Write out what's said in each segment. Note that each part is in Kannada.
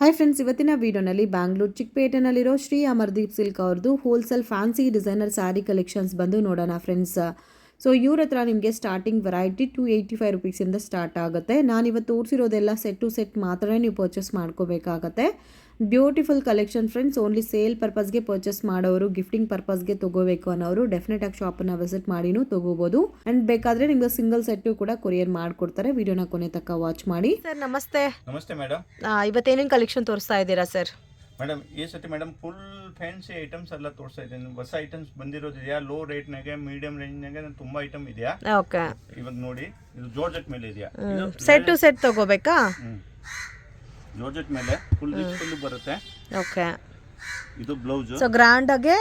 ಹಾಯ್ ಫ್ರೆಂಡ್ಸ್, ಇವತ್ತಿನ ವಿಡಿಯೋನಲ್ಲಿ ಬ್ಯಾಂಗ್ಳೂರು ಚಿಕ್ಕಪೇಟೆನಲ್ಲಿರೋ ಶ್ರೀ ಅಮರ್ದೀಪ್ ಸಿಲ್ಕ್ ಅವ್ರದ್ದು wholesale fancy designer sari collections ಬಂದು ನೋಡೋಣ ಫ್ರೆಂಡ್ಸ್. ಸೊ ಇವ್ರ ಹತ್ರ ನಿಮಗೆ ಸ್ಟಾರ್ಟಿಂಗ್ ವೆರೈಟಿ 285 ರುಪೀಸಿಂದ ಸ್ಟಾರ್ಟ್ ಆಗುತ್ತೆ. ನಾನಿವತ್ತು ತೋರಿಸಿರೋದೆಲ್ಲ ಸೆಟ್ ಟು ಸೆಟ್ ಮಾತ್ರ ನೀವು ಪರ್ಚೇಸ್ ಮಾಡ್ಕೋಬೇಕಾಗತ್ತೆ. Beautiful collection friends. Only sale ಪರ್ಪಸ್ಗೆ ಪರ್ಚೇಸ್ ಮಾಡೋರು, ಗಿಫ್ಟಿಂಗ್ ಪರ್ಪಸ್ಗೆ ತೊಗೋಬೇಕು ಅನ್ನೋರು ಡೆಫಿನೆಟಾಗಿ ಶಾಪನ್ನು ವಿಸಿಟ್ ಮಾಡಿನೂ ತೊಗೋಬೋದು. ಆ್ಯಂಡ್ ಬೇಕಾದರೆ ನಿಮ್ಗೆ ಸಿಂಗಲ್ ಸೆಟ್ಟು ಕೂಡ ಕೊರಿಯರ್ ಮಾಡಿಕೊಡ್ತಾರೆ. ವಿಡಿಯೋನ ಕೊನೆ ತನಕ ವಾಚ್ ಮಾಡಿ. ಸರ್ ನಮಸ್ತೆ. ನಮಸ್ತೆ ಮೇಡಮ್. ಇವತ್ತೇನೇನು ಕಲೆಕ್ಷನ್ ತೋರಿಸ್ತಾ ಇದ್ದೀರಾ ಸರ್? ಮೇಡಮ್ ಈ ಸತಿ ಮೇಡಮ್ ಫುಲ್ ಫ್ಯಾನ್ಸಿ ಐಟಮ್ಸ್ ಎಲ್ಲ ತೋರಿಸ್ತಾ ಇದ್ದೀನಿ. ಹೊಸ ಐಟಮ್ಸ್ ಬಂದಿರೋದಿದೆಯಾ, ಲೋ ರೇಟ್ನಾಗೆ, ಮೀಡಿಯಂ ರೇಂಜ್ನಾಗೆ ತುಂಬಾ ಐಟಮ್ ಇದೆಯಾ. ಓಕೆ, ಇವಾಗ ನೋಡಿ, ಇದು ಜಾರ್ಜೆಟ್ ಮೇಲೆ ಇದೆಯಾ. ಸೆಟ್ ಟು ಸೆಟ್ ತಗೋಬೇಕಾ? ಜಾರ್ಜೆಟ್ ಮೇಲೆ ಫುಲ್ ಬರುತ್ತೆ. ಓಕೆ, ಇದು ಬ್ಲೌಸ್. ಸೊ ಗ್ರ್ಯಾಂಡ್ ಆಗಿ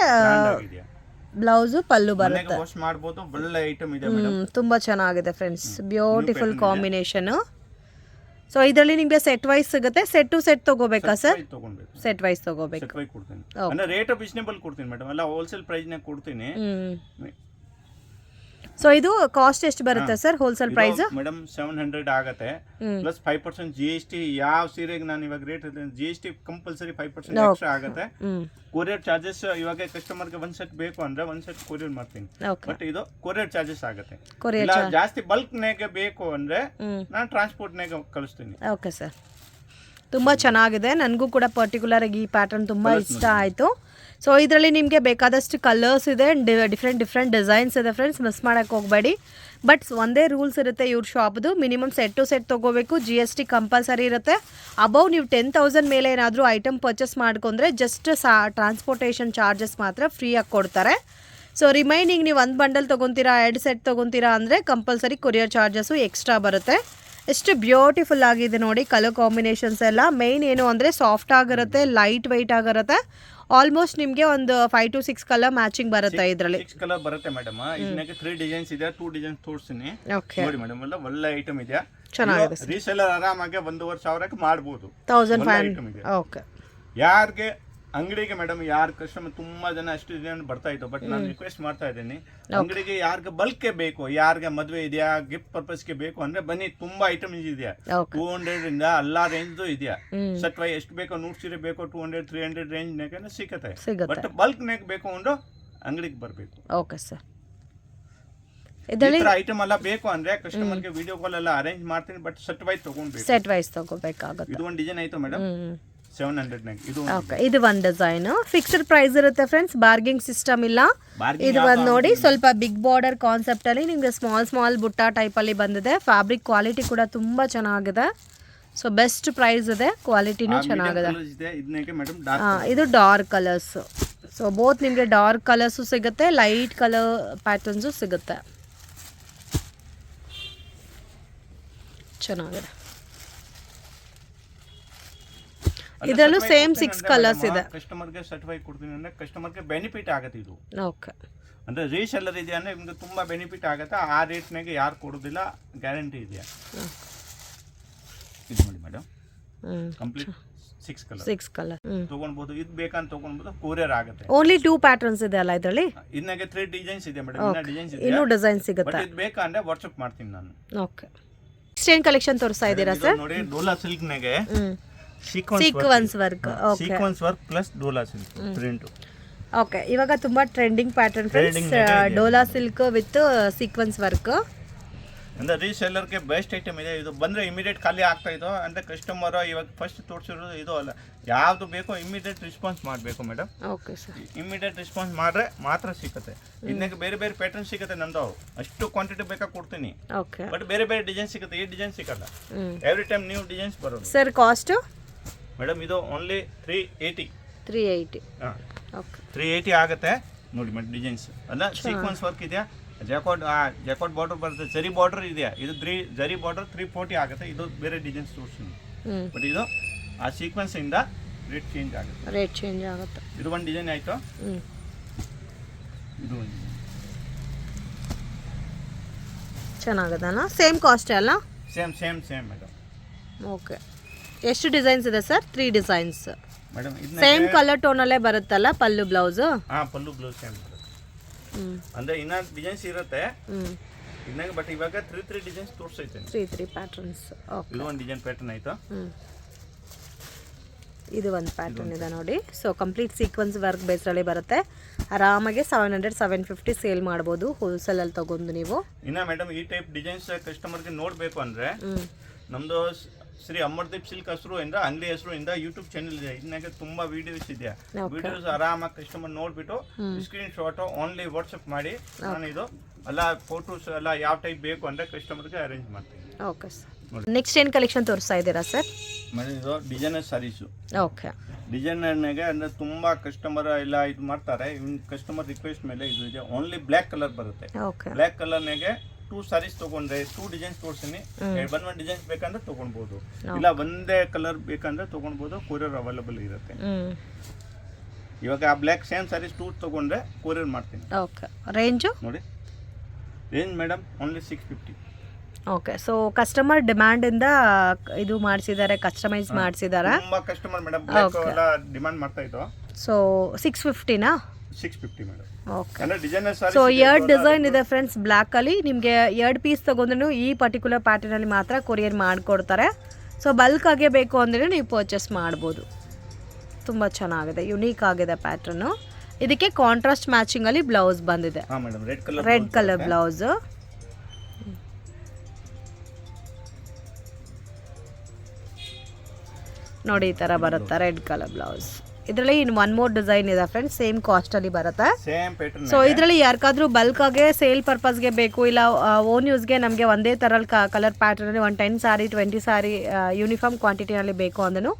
ಬ್ಲೌಸ್ ಪಲ್ಲು ಬರುತ್ತೆ. ವಾಶ್ ಮಾಡಬಹುದು. ಒಳ್ಳೆ ಐಟಮ್ ಇದೆ ಮೇಡಮ್, ತುಂಬಾ ಚೆನ್ನಾಗಿದೆ ಫ್ರೆಂಡ್ಸ್. Beautiful combination. ಸೊ ಇದರಲ್ಲಿ ನಿಮಗೆ ಸೆಟ್ ವೈಸ್ ಸಿಗುತ್ತೆ. ಸೆಟ್ ಟು ಸೆಟ್ ತಗೋಬೇಕಾ ಸರ್? ಸೆಟ್ ವೈಸ್ ತಗೋಬೇಕು. ಅಂದ್ರೆ ರೇಟ್ ರೀಸನೇಬಲ್ ಕೊಡ್ತೀನಿ ಮೇಡಮ್, ಎಲ್ಲ ಹೋಲ್ಸೇಲ್ ಪ್ರೈಸ್ ನಾಗ ಕೊಡ್ತೀನಿ. ಸೊ ಇದು ಕಾಸ್ಟ್ ಎಷ್ಟು ಬರುತ್ತೆ ಸರ್ ಹೋಲ್ಸೇಲ್ ಪ್ರೈಸ್? ಮೇಡಮ್ 700 ಆಗುತ್ತೆ ಪ್ಲಸ್ 5% GST. ಯಾವ ಸೀರೆಗೆ ನಾನು ಇವಾಗ ರೇಟ್ GST ಕಂಪಲ್ಸರಿ 5% ಎಕ್ಸ್ಟ್ರಾ ಆಗುತ್ತೆ. ಕೊರಿಯರ್ ಚಾರ್ಜಸ್ ಇವಾಗ ಕಸ್ಟಮರ್ಗೆ ಒಂದ್ ಸೆಟ್ ಬೇಕು ಅಂದ್ರೆ ಒಂದ್ ಸೆಟ್ ಕೊರಿಯರ್ ಮಾಡ್ತೀನಿ, ಬಟ್ ಇದು ಕೊರಿಯರ್ ಚಾರ್ಜಸ್ ಆಗುತ್ತೆ. ಜಾಸ್ತಿ ಬಲ್ಕ್ ನಾಗೆ ಬೇಕು ಅಂದ್ರೆ ನಾನು ಟ್ರಾನ್ಸ್ಪೋರ್ಟ್ ನಾಗ ಕಳಿಸ್ತೀನಿ. ಓಕೆ ಸರ್, ತುಂಬ ಚೆನ್ನಾಗಿದೆ. ನನಗೂ ಕೂಡ ಪರ್ಟಿಕ್ಯುಲರ್ ಆಗಿ ಈ ಪ್ಯಾಟರ್ನ್ ತುಂಬ ಇಷ್ಟ ಆಯಿತು. ಸೊ ಇದರಲ್ಲಿ ನಿಮಗೆ ಬೇಕಾದಷ್ಟು ಕಲರ್ಸ್ ಇದೆ, ಡಿಫ್ರೆಂಟ್ ಡಿಸೈನ್ಸ್ ಇದೆ ಫ್ರೆಂಡ್ಸ್. ಮಿಸ್ ಮಾಡೋಕ್ಕೆ ಹೋಗಬೇಡಿ. ಬಟ್ ಒಂದೇ ರೂಲ್ಸ್ ಇರುತ್ತೆ ಇವ್ರ ಶಾಪ್ದು. ಮಿನಿಮಮ್ ಸೆಟ್ ಟು ಸೆಟ್ ತೊಗೋಬೇಕು. GST ಕಂಪಲ್ಸರಿ ಇರುತ್ತೆ. ಅಬೌವ್ ನೀವು 10,000 ಮೇಲೆ ಏನಾದರೂ ಐಟಮ್ ಪರ್ಚೇಸ್ ಮಾಡ್ಕೊಂಡ್ರೆ ಜಸ್ಟ್ ಟ್ರಾನ್ಸ್ಪೋರ್ಟೇಷನ್ ಚಾರ್ಜಸ್ ಮಾತ್ರ ಫ್ರೀಯಾಗಿ ಕೊಡ್ತಾರೆ. ಸೊ ರಿಮೈನಿಂಗ್ ನೀವು ಒಂದು ಬಂಡಲ್ ತೊಗೊತೀರಾ, 2 ಸೆಟ್ ತೊಗೊತೀರಾ ಅಂದರೆ ಕಂಪಲ್ಸರಿ ಕೊರಿಯರ್ ಚಾರ್ಜಸ್ಸು ಎಕ್ಸ್ಟ್ರಾ ಬರುತ್ತೆ. ಎಷ್ಟು ಬ್ಯೂಟಿಫುಲ್ ಆಗಿದೆ ನೋಡಿ ಕಲರ್ ಕಾಂಬಿನೇಷನ್ಸ್ ಎಲ್ಲ. ಮೇಯ್ನ್ ಏನು ಅಂದರೆ ಸಾಫ್ಟ್ ಆಗಿರುತ್ತೆ, ಲೈಟ್ ವೆಯ್ಟ್ ಆಗಿರುತ್ತೆ. ಆಲ್ಮೋಸ್ಟ್ ನಿಮಗೆ ಒಂದು 5 to 6 ಕಲರ್ ಮ್ಯಾಚಿಂಗ್ ಬರುತ್ತೆ ಇದರಲ್ಲಿ. 6 ಕಲರ್ ಬರುತ್ತೆ ಮೇಡಮ್. ಇದಕ್ಕೆ 3 ಡಿಸೈನ್ಸ್ ಇದೆ, 2 ಡಿಸೈನ್ಸ್ ತೋರಿಸ್ತೀನಿ ನೋಡಿ ಮೇಡಮ್. ಎಲ್ಲ ಒಳ್ಳೆ ಐಟಮ್ ಇದೆ, ಚೆನ್ನಾಗಿದೆ. ರೀಸೇಲರ್ ಆರಾಮಾಗಿ 1,500 ಮಾಡಬಹುದು. 1500. ಓಕೆ, ಯಾರಿಗೆ ಅಂಗಡಿಗೆ ಮೇಡಮ್, ಯಾರ ಕಸ್ಟಮರ್ ತುಂಬಾ ಜನ ಅಷ್ಟು ಜನ ಬರ್ತಾ ಇತ್ತು, ಬಟ್ ನಾನು ರಿಕ್ವೆಸ್ಟ್ ಮಾಡ್ತಾ ಇದ್ದೀನಿ, ಅಂಗಡಿಗೆ ಯಾರಿಗೆ ಬಲ್ಕ್ ಬೇಕು, ಯಾರಿಗೆ ಮದುವೆ ಇದೆಯಾ, ಗಿಫ್ಟ್ ಪರ್ಪಸ್ಗೆ ಬೇಕು ಅಂದ್ರೆ ಬನ್ನಿ. ತುಂಬಾ ಐಟಮ್ ಇದೆಯಾ. 200 ಇಂದ ಎಲ್ಲಾ ರೇಂಜ್ ಇದೆಯಾ. ಸೆಟ್ ವೈ ಎಷ್ಟು ಬೇಕೋ, 100 ಸೀರೆ ಬೇಕೋ 200, 300 ರೇಂಜ್ ನಾಗ ಸಿಗುತ್ತೆ. ಬಟ್ ಬಲ್ಕ್ ನಾಗ ಬೇಕು ಅಂದ್ರೆ ಅಂಗಡಿಗೆ ಬರಬೇಕು. ಓಕೆ ಸರ್, ಇದರಲ್ಲಿ ಐಟಮ್ ಎಲ್ಲ ಬೇಕು ಅಂದ್ರೆ ಕಸ್ಟಮರ್ಗೆ ವಿಡಿಯೋ ಕಾಲ್ ಎಲ್ಲ ಅರೇಂಜ್ ಮಾಡ್ತೀನಿ, ಬಟ್ ಸೆಟ್ ವೈಸ್ ತಗೊಂಡ್ಬೇಕು. ಸೆಟ್ ವೈಸ್ ತಗೋಬೇಕಾಗುತ್ತೆ. ಇದು ಒಂದು ಡಿಸೈನ್ ಆಯ್ತು ಮೇಡಮ್, 700 ಇದು ಒಂದು ಡಿಸೈನ್. ಫಿಕ್ಸ್ಡ್ ಪ್ರೈಸ್ ಇರುತ್ತೆ ಫ್ರೆಂಡ್ಸ್, ಬಾರ್ಗಿಂಗ್ ಸಿಸ್ಟಮ್ ಇಲ್ಲ. ಇದು ಬಂದು ನೋಡಿ ಸ್ವಲ್ಪ ಬಿಗ್ ಬಾರ್ಡರ್ ಕಾನ್ಸೆಪ್ಟ್ ಅಲ್ಲಿ ನಿಮಗೆ ಸ್ಮಾಲ್ ಬುಟ್ಟ ಟೈಪ್ ಅಲ್ಲಿ ಬಂದಿದೆ. ಫ್ಯಾಬ್ರಿಕ್ ಕ್ವಾಲಿಟಿ ಕೂಡ ತುಂಬಾ ಚೆನ್ನಾಗಿದೆ. ಸೊ ಬೆಸ್ಟ್ ಪ್ರೈಸ್ ಇದೆ, ಕ್ವಾಲಿಟಿನೂ ಚೆನ್ನಾಗಿದೆ. ಇದು ಡಾರ್ಕ್ ಕಲರ್ಸ್. ಸೊ ಬೋತ್ ನಿಮಗೆ ಡಾರ್ಕ್ ಕಲರ್ಸು ಸಿಗುತ್ತೆ, ಲೈಟ್ ಕಲರ್ ಪ್ಯಾಟರ್ನ್ಸು ಸಿಗುತ್ತೆ. ಚೆನ್ನಾಗಿದೆ. ಇದರಲ್ಲೂ ಸೇಮ್ 6 ಕಲರ್ಸ್ ಇದೆ. ಕಸ್ಟಮರ್ಗೆ ಸರ್ಟಿಫೈ ಕೊಡ್ತೀನಿ ಅಂದ್ರೆ ಕಸ್ಟಮರ್ಗೆ ಬೆನಿಫಿಟ್ ಆಗುತ್ತೆ ಇದು. ಓಕೆ, ಅಂದ್ರೆ ರೀಸೆಲ್ಲರ್ ಇದೆ ಅಂದ್ರೆ ನಿಮ್ಗೆ ತುಂಬಾ ಬೆನಿಫಿಟ್ ಆಗುತ್ತೆ. ಆ ರೇಟ್ನಾಗೆ ಯಾರು ಕೊಡೋದಿಲ್ಲ, ಗ್ಯಾರಂಟಿ ಇದೆಯಾ. ಇದು ನೋಡಿ ಮೇಡಮ್, ಕಂಪ್ಲೀಟ್ 6 ಕಲರ್ ತಗೊಳ್ಬಹುದು. ಇದು ಬೇಕಂತ ತಗೊಳ್ಬಹುದು, ಕೊರಿಯರ್ ಆಗುತ್ತೆ. ಓನ್ಲಿ 2 ಪ್ಯಾಟರ್ನ್ಸ್ ಇದೆ ಅಲ್ಲ ಇದರಲ್ಲಿ? ಇದನ್ನಾಗೆ 3 ಡಿಸೈನ್ಸ್ ಇದೆ ಮೇಡಮ್. ಇನ್ನ ಡಿಸೈನ್ಸ್ ಇದೆ, ಇನ್ನೂ ಡಿಸೈನ್ ಸಿಗುತ್ತೆ. ಇದು ಬೇಕಂದ್ರೆ ವಾಟ್ಸ್ಆಪ್ ಮಾಡ್ತೀನಿ ನಾನು. ಓಕೆ, ನೆಕ್ಸ್ಟ್ ಏನು ಕಲೆಕ್ಷನ್ ತೋರಿಸ್ತಾ ಇದ್ದೀರಾ ಸರ್? ನೋಡಿ, ಡೋಲಾ ಸಿಲ್ಕ್ ನಾಗೆ sequence work. Okay, sequence work plus Dhola silk print. Okay, ಇವಾಗ ತುಂಬಾ trending pattern friends, Dhola silk with sequence work. ಅಂದ್ರೆ ರೀಸೆಲ್ಲರ್ಗೆ ಬೆಸ್ಟ್ ಐಟಮ್ ಇದೆ. ಇದು ಬಂದ್ರೆ ಇಮಿಡಿಯೇಟ್ ಖಾಲಿ ಆಗ್ತಾ ಇತ್ತು ಅಂದ್ರೆ ಕಸ್ಟಮರ್ ಇವಾಗ ಫಸ್ಟ್ ತೋರಿಸಿರೋದು ಇದು ಅಲ್ಲ. ಯಾವ್ದು ಬೇಕೋ ಇಮಿಡಿಯೇಟ್ ರೆಸ್ಪಾನ್ಸ್ ಮಾಡಬೇಕು madam. Okay sir, immediate response ಮಾಡ್ರೆ ಮಾತ್ರ ಸಿಗುತ್ತೆ. ಇದಕ್ಕೆ ಬೇರೆ ಬೇರೆ ಪ್ಯಾಟರ್ನ್ ಸಿಗುತ್ತೆ. ನಂದು ಅಷ್ಟು ಕ್ವಾಂಟಿಟಿ ಬೇಕಾ ಕೊಡ್ತೀನಿ, ಓಕೆ, ಬಟ್ ಬೇರೆ ಬೇರೆ ಡಿಸೈನ್ ಸಿಗುತ್ತೆ. ಈ ಡಿಸೈನ್ ಸಿಗಲ್ಲ. ಎವ್ರಿ ಟೈಮ್ ನ್ಯೂ ಡಿಸೈನ್ಸ್ ಬರೋದು. ಸರ್ ಕಾಸ್ಟ್ ಮೇಡಮ್ ಇದು ಓನ್ಲಿ 380. ಓಕೆ, 380 ಆಗುತ್ತೆ ನೋಡಿ ಮೇಡಮ್. ಡಿಸೈನ್ಸ್ ಅಲ್ಲ, ಸೀಕ್ವೆನ್ಸ್ ವರ್ಕ್ ಇದೆಯಾ, ಜಾಕಾಟ್ ಬಾರ್ಡರ್ ಬರುತ್ತೆ, ಜರಿ ಬಾರ್ಡರ್ ಇದೆಯಾ. ಇದು ಜರಿ ಬಾರ್ಡರ್ 340 ಆಗುತ್ತೆ. ಇದು ಬೇರೆ ಡಿಸೈನ್ಸ್ ತೋರಿಸ್ತೀನಿ, ಬಟ್ ಇದು ಆ ಸೀಕ್ವೆನ್ಸ್ ಇಂದ ರೇಟ್ ಚೇಂಜ್ ಆಗುತ್ತೆ. ಇದು ಒಂದು ಡಿಸೈನ್ ಆಯ್ತು. ಇದು ಒಂದು ಚೆನ್ನಾಗದಲ್ಲ, ಸೇಮ್ ಕಾಸ್ಟ್ ಅಲ್ಲ? Same madam. ಓಕೆ, ಎಷ್ಟು ಡಿಸೈನ್ಸ್ ಇದೆ sir? 3 designs madam. Same colour tone ಅಲ್ಲೇ ಬರುತ್ತಲ್ಲ ಪಲ್ಲು ಬ್ಲೌಸ್? ಪಲ್ಲು ಬ್ಲೌಸ್ ಸೇಮ್ ಬರುತ್ತೆ. ಅಂದ್ರೆ ಇನ್ನ ಡಿಸೈನ್ಸ್ ಇರುತ್ತೆ ಇದನ್ನಾಗ, ಬಟ್ ಇವಾಗ 3 ಡಿಸೈನ್ಸ್ ತೋರಿಸೈತೆ. 3 ಪ್ಯಾಟರ್ನ್ಸ್. ಓಕೆ, ಇದು ಒಂದು ಡಿಸೈನ್ ಪ್ಯಾಟರ್ನ್ ಆಯ್ತು. ಇದು ಒಂದು ಪ್ಯಾಟರ್ನ್ ಇದೆ ನೋಡಿ. ಸೊ ಕಂಪ್ಲೀಟ್ ಸೀಕ್ವೆನ್ಸ್ ವರ್ಕ್ ಬೇಸ್ರಲ್ಲಿ ಬರುತ್ತೆ. ಆರಾಮಾಗಿ 700-750 ಸೇಲ್ ಮಾಡ್ಬೋದು ಹೋಲ್ಸೇಲಲ್ಲಿ ತೊಗೊಂಡು ನೀವು. ಇನ್ನು ಮೇಡಮ್ ಈ ಟೈಪ್ ಡಿಸೈನ್ಸ್ ಕಸ್ಟಮರ್ಗೆ ನೋಡಬೇಕು ಅಂದರೆ ನಮ್ಮದು ಶ್ರೀ ಅಮರ್ದೀಪ್ ಸಿಲ್ಕ್ ಹೆಸರು ಇಂದ ಅಂಗಡಿ ಹೆಸರು ಇಂದ ಯೂಟ್ಯೂಬ್ ಚಾನಲ್ ಇದೆ. ಇದನ್ನಾಗೆ ತುಂಬಾ ವಿಡಿಯೋಸ್ ಇದೆ. ವಿಡಿಯೋಸ್ ಆರಾಮಾಗಿ ಕಸ್ಟಮರ್ ನೋಡ್ಬಿಟ್ಟು ಸ್ಕ್ರೀನ್ ಶಾಟ್ ಓನ್ಲಿ ವಾಟ್ಸಪ್ ಮಾಡಿ ನಾನು ಇದು ಎಲ್ಲ ಫೋಟೋಸ್ ಎಲ್ಲ ಯಾವ ಟೈಪ್ ಬೇಕು ಅಂದರೆ ಕಸ್ಟಮರ್ಗೆ ಅರೇಂಜ್ ಮಾಡ್ತೀನಿ. Okay sir. ನೆಕ್ಸ್ಟ್ ಏನು ಕಲೆಕ್ಷನ್ ತೋರಿಸ್ತಾ ಇದ್ದೀರಾ ಸರ್? ಮೇಡಮ್ ಇದು ಡಿಸೈನರ್ ಸ್ಯಾರೀಸು. ಓಕೆ. ಡಿಸೈನರ್ನಾಗೆ ಅಂದರೆ ತುಂಬ ಕಸ್ಟಮರ್ ಎಲ್ಲ ಇದು ಮಾಡ್ತಾರೆ. ಇವ್ನ ಕಸ್ಟಮರ್ ರಿಕ್ವೆಸ್ಟ್ ಮೇಲೆ ಇದು ಇದೆ. ಓನ್ಲಿ ಬ್ಲ್ಯಾಕ್ ಕಲರ್ ಬರುತ್ತೆ. ಓಕೆ. ಬ್ಲ್ಯಾಕ್ ಕಲರ್ನಾಗೆ 2 ಸ್ಯಾರೀಸ್ ತೊಗೊಂಡ್ರೆ 2 ಡಿಸೈನ್ಸ್ ತೋರಿಸ್ತೀನಿ. ಒಂದು ಡಿಸೈನ್ಸ್ ಬೇಕಂದ್ರೆ ತೊಗೊಳ್ಬೋದು, ಇಲ್ಲ ಒಂದೇ ಕಲರ್ ಬೇಕಂದ್ರೆ ತೊಗೊಳ್ಬೋದು. ಕೊರಿಯರ್ ಅವೈಲೇಬಲ್ ಇರುತ್ತೆ. ಇವಾಗ ಆ ಬ್ಲ್ಯಾಕ್ ಸೇಮ್ ಸ್ಯಾರೀಸ್ 2 ತೊಗೊಂಡ್ರೆ ಕೊರಿಯರ್ ಮಾಡ್ತೀನಿ. ಓಕೆ. ರೇಂಜು ನೋಡಿ, range madam only 650. Okay. So customer ಡಿಮ್ಯಾಂಡಿಂದ ಇದು ಮಾಡಿಸಿದ್ದಾರೆ, ಕಸ್ಟಮೈಸ್ ಮಾಡಿಸಿದ್ದಾರೆ. ತುಂಬಾ ಕಸ್ಟಮರ್ ಮೇಡಮ್ ಬ್ಲ್ಯಾಕ್ ಎಲ್ಲ ಡಿಮಾಂಡ್ ಮಾಡ್ತಾ ಇತ್ತು. ಸೊ 650ನಾ? 650 ಮೇಡಮ್. ಓಕೆ. ಅಂದ್ರೆ ಡಿಸೈನರ್ ಸೊ 2 ಡಿಸೈನ್ ಇದೆ ಫ್ರೆಂಡ್ಸ್ ಬ್ಲ್ಯಾಕಲ್ಲಿ. ನಿಮಗೆ 2 ಪೀಸ್ ತೊಗೊಂಡ್ರು ಈ ಪರ್ಟಿಕ್ಯುಲರ್ ಪ್ಯಾಟರ್ನಲ್ಲಿ ಮಾತ್ರ ಕೊರಿಯರ್ ಮಾಡಿಕೊಡ್ತಾರೆ. ಸೊ ಬಲ್ಕ್ ಆಗೇ ಬೇಕು ಅಂದರೆ ನೀವು ಪರ್ಚೇಸ್ ಮಾಡ್ಬೋದು. ತುಂಬ ಚೆನ್ನಾಗಿದೆ, ಯುನೀಕ್ ಆಗಿದೆ ಪ್ಯಾಟರ್ನು. ಇದಕ್ಕೆ ಕಾಂಟ್ರಾಸ್ಟ್ ಮ್ಯಾಚಿಂಗಲ್ಲಿ ಬ್ಲೌಸ್ ಬಂದಿದೆ. ಹಾಂ ಮೇಡಮ್, ರೆಡ್ ಕಲರ್ ಬ್ಲೌಸು. ನೋಡಿ ಈ ಥರ ಬರುತ್ತೆ ರೆಡ್ ಕಲರ್ ಬ್ಲೌಸ್. ಇದರಲ್ಲಿ ಇನ್ನು 1 ಮೋರ್ ಡಿಸೈನ್ ಇದೆ ಫ್ರೆಂಡ್ಸ್, ಸೇಮ್ ಕಾಸ್ಟಲ್ಲಿ ಬರುತ್ತೆ. Same pattern. ಸೊ ಇದರಲ್ಲಿ ಯಾರಿಗಾದ್ರೂ ಬಲ್ಕಾಗೆ ಸೇಲ್ ಪರ್ಪಸ್ಗೆ ಬೇಕು, ಇಲ್ಲ ಓನ್ ಯೂಸ್ಗೆ ನಮಗೆ ಒಂದೇ ಥರ ಕಲರ್ ಪ್ಯಾಟರ್ನಲ್ಲಿ 10 ಸಾರಿ 20 ಸಾರಿ ಯೂನಿಫಾರ್ಮ್ ಕ್ವಾಂಟಿಟಿನಲ್ಲಿ ಬೇಕು ಅಂದ್ರೂ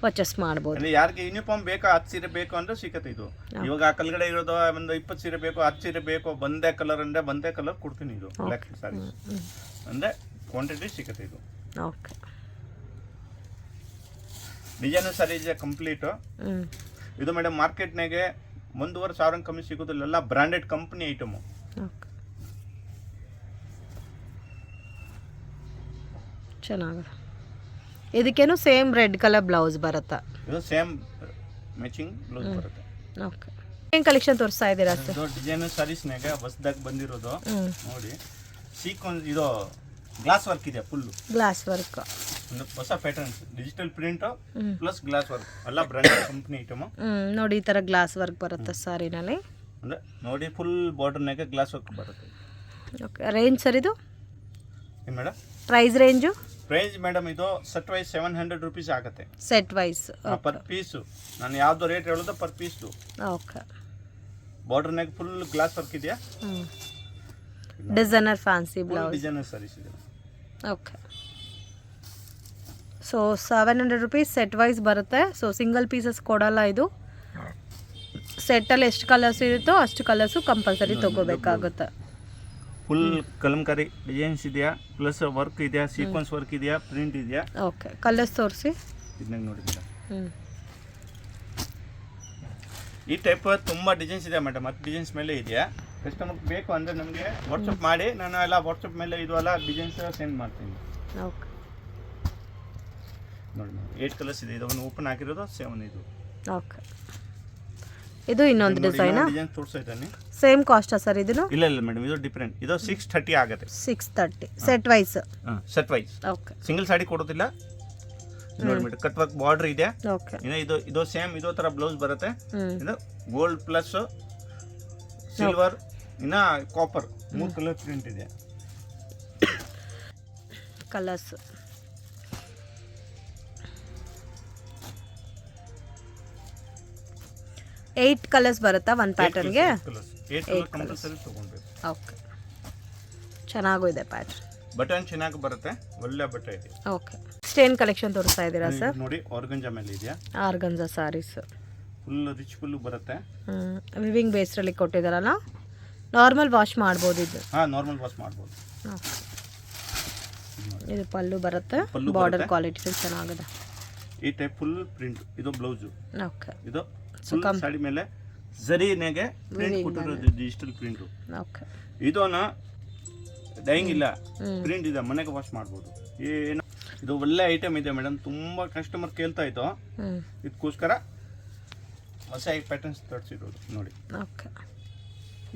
ಪರ್ಚೇಸ್ ಮಾಡ್ಬೋದು. ಯಾರಿಗೆ ಯೂನಿಫಾರ್ಮ್ ಬೇಕು 10 ಸೀರೆ ಬೇಕು ಅಂದ್ರೆ ಸಿಕ್ಕತ್ತೆ. ಇದು ಇವಾಗ ಆ ಕಲ್ಗಡೆ ಇರೋದು ಒಂದು 20 ಸೀರೆ ಬೇಕು, 10 ಸೀರೆ ಬೇಕು, ಒಂದೇ ಕಲರ್ ಅಂದ್ರೆ ಒಂದೇ ಕಲರ್ ಕೊಡ್ತೀನಿ. ಇದು ಬ್ಲ್ಯಾಕ್ ಸಾರಿ ಅಂದ್ರೆ ಕ್ವಾಂಟಿಟಿ ಸಿಕ್ಕತ್ತೆ. ಇದು ಓಕೆ. ಡಿಸೈನರ್ ಸಾರಿ ಇದೆ ಕಂಪ್ಲೀಟ್. ಇದು ಮೇಡಮ್ ಮಾರ್ಕೆಟ್ನಾಗೆ 1,500 ಕಮ್ಮಿ ಸಿಗೋದಿಲ್ಲ. ಎಲ್ಲ ಬ್ರಾಂಡೆಡ್ ಕಂಪನಿ ಐಟಮು. ಚೆನ್ನಾಗಿದೆ. ಇದಕ್ಕೇನು ಸೇಮ್ ರೆಡ್ ಕಲರ್ ಬ್ಲೌಸ್ ಬರುತ್ತೆ. ಇದು ಸೇಮ್ ಮ್ಯಾಚಿಂಗ್ ಬ್ಲೌಸ್ ಬರುತ್ತೆ. ಓಕೆ. ಏನು ಕಲೆಕ್ಷನ್ ತೋರಿಸ್ತಾ ಇದ್ದೀರಾ ಸರ್? ಇದು ಡಿಸೈನರ್ ಸಾರೀಸ್ನಾಗೆ ಹೊಸದಾಗಿ ಬಂದಿರೋದು ನೋಡಿ. ಸೀಕ್ವೆನ್ಸ್ ಇದು ಗ್ಲಾಸ್ ವರ್ಕ್ ಇದೆ, ಫುಲ್ ಗ್ಲಾಸ್ ವರ್ಕ್. ಒಂದು ಹೊಸ patterns, digital print plus glass work, ಎಲ್ಲ ಬ್ರಾಂಡೆಡ್ ಕಂಪನಿ ಐಟಮ್. ನೋಡಿ ಈ ಥರ ಗ್ಲಾಸ್ ವರ್ಕ್ ಬರುತ್ತೆ ಸಾರಿನಲ್ಲಿ. ಅಂದರೆ ನೋಡಿ ಫುಲ್ ಬಾರ್ಡರ್ನಾಗೆ ಗ್ಲಾಸ್ ವರ್ಕ್ ಬರುತ್ತೆ. ಓಕೆ. ರೇಂಜ್ ಸರ್ ಇದು? ಏನು madam price range? Price madam ಇದು ಸೆಟ್ ವೈಸ್ 700 ರೂಪೀಸ್ ಆಗುತ್ತೆ. Set wise per piece. ನಾನು ಯಾವ್ದು ರೇಟ್ ಹೇಳೋದು ಪರ್ ಪೀಸ್ದು. ಓಕೆ. ಬಾರ್ಡರ್ನಾಗೆ ಫುಲ್ ಗ್ಲಾಸ್ ವರ್ಕ್ ಇದೆಯಾ. Designer fancy blouse. Designer sarees ಇದೆ. Okay. So 700 rupees set wise ಬರುತ್ತೆ. ಸೊ ಸಿಂಗಲ್ ಪೀಸಸ್ ಕೊಡಲ್ಲ ಇದು. ಸೆಟ್ಟಲ್ಲಿ ಎಷ್ಟು ಕಲರ್ಸ್ ಇರುತ್ತೋ ಅಷ್ಟು ಕಲರ್ಸು ಕಂಪಲ್ಸರಿ ತೊಗೋಬೇಕಾಗುತ್ತೆ. ಫುಲ್ ಕಲಂಕಾರಿ ಡಿಸೈನ್ಸ್ ಇದೆಯಾ, ಪ್ಲಸ್ ವರ್ಕ್ ಇದೆಯಾ, ಸೀಕ್ವೆನ್ಸ್ ವರ್ಕ್ ಇದೆಯಾ, ಪ್ರಿಂಟ್ ಇದೆಯಾ. ಓಕೆ. ಕಲರ್ಸ್ ತೋರಿಸಿ. ಇದನ್ನ ನೋಡಿದ್ದೀರಾ. ಈ ಟೈಪ್ ತುಂಬ ಡಿಸೈನ್ಸ್ ಇದೆ ಮೇಡಮ್. 10 ಡಿಸೈನ್ಸ್ ಮೇಲೆ ಇದೆಯಾ. ಕಸ್ಟಮರ್ ಬೇಕು ಅಂದರೆ ನಮಗೆ ವಾಟ್ಸಪ್ ಮಾಡಿ, ನಾನು ಎಲ್ಲ ವಾಟ್ಸಪ್ ಮೇಲೆ ಇದು ಎಲ್ಲ ಡಿಸೈನ್ಸ್ ಸೆಂಡ್ ಮಾಡ್ತೀನಿ. ಓಕೆ. ನೋಡಿ ಮೇಡಮ್ 8 ಕಲರ್ಸ್ ಇದೆ. ಇದನ್ನು ಓಪನ್ ಆಗಿರೋದು 7 ಇದು. ಓಕೆ. ಇದು ಇನ್ನೊಂದು ಡಿಸೈನಾ? ಡಿಸೈನ್ ತೋರಿಸ್ತಾ ಇದ್ದಾನೆ. ಸೇಮ್ ಕಾಸ್ಟಾ ಸರ್ ಇದನ್ನು? ಇಲ್ಲ ಇಲ್ಲ ಮೇಡಮ್, ಇದು ಡಿಫ್ರೆಂಟ್. ಇದು 630 ಆಗುತ್ತೆ. 630 set wise. Set wise. Okay. Single sari ಕೊಡೋದಿಲ್ಲ. ನೋಡಿ ಮೇಡಮ್ ಕಟ್ ವರ್ಕ್ ಬಾರ್ಡರ್ ಇದೆ. ಓಕೆ. ಇನ್ನು ಇದು ಸೇಮ್ ಇದೋ ಥರ ಬ್ಲೌಸ್ ಬರುತ್ತೆ. ಇದು ಗೋಲ್ಡ್ ಪ್ಲಸ್ ಸಿಲ್ವರ್ ಇನ್ನ ಕಾಪರ್ 3 ಕಲರ್ ಪ್ರಿಂಟ್ ಇದೆ. ಕಲರ್ಸ್ 8 ಕಲರ್ಸ್ ಬರುತ್ತಾ ಒಂದು ಪ್ಯಾಟರ್ನ್ಗೆ? 8 ಕಲರ್ ಕಂಪಲ್ಸರಿ ತಗೊಳ್ಬೇಕು. ಓಕೆ. ಚೆನ್ನಾಗೂ ಇದೆ ಪ್ಯಾಟರ್ನ್. ಬಟನ್ ಚೆನ್ನಾಗಿ ಬರುತ್ತೆ, ಒಳ್ಳೆ ಬಟ್ಟೆ ಇದೆ. ಓಕೆ. ನೆಕ್ಸ್ಟ್ ಏನು ಕಲೆಕ್ಷನ್ ತೋರಿಸ್ತಾ ಇದ್ದೀರಾ ಸರ್? ನೋಡಿ ಆರ್ಗಂಜಾ ಮೇಲೆ ಇದೆಯಾ. Organza saris full rich full ಬರುತ್ತೆ. ವಿವಿಂಗ್ ಬೇಸ್ರಲ್ಲಿ ಕೊಟ್ಟಿದ್ದಾರಲ್ಲ. ನಾರ್ಮಲ್ ವಾಶ್ ಮಾಡ್ಬೋದು ಇದು? ಹಾಂ, ನಾರ್ಮಲ್ ವಾಶ್ ಮಾಡ್ಬೋದು. ಇದು ಪಲ್ಲು ಬರುತ್ತೆ. ಬಾರ್ಡರ್ ಕ್ವಾಲಿಟಿ ಚೆನ್ನಾಗಿದೆ. ಈ ಟೈಪ್ ಫುಲ್ ಪ್ರಿಂಟ್. ಇದು ಬ್ಲೌಸು. ಓಕೆ. ಇದು ಫುಲ್ ಸಾಡಿ ಮೇಲೆ ಝರಿನಾಗೆ ಪ್ರಿಂಟ್ ಕೊಟ್ಟಿರೋದು ಡಿಜಿಟಲ್ ಪ್ರಿಂಟು. ಓಕೆ. ಇದನ್ನ ಡೈಯಿಂಗ್ ಇಲ್ಲ, ಪ್ರಿಂಟ್ ಇದೆ, ಮನೆಗೆ ವಾಶ್ ಮಾಡ್ಬೋದು. ಏನು ಇದು ಒಳ್ಳೆ ಐಟಮ್ ಇದೆ ಮೇಡಮ್. ತುಂಬ ಕಸ್ಟಮರ್ ಕೇಳ್ತಾ ಇತ್ತು, ಇದಕ್ಕೋಸ್ಕರ ಹೊಸ ಪ್ಯಾಟರ್ನ್ಸ್ ತರಿಸಿರೋದು ನೋಡಿ. ಓಕೆ.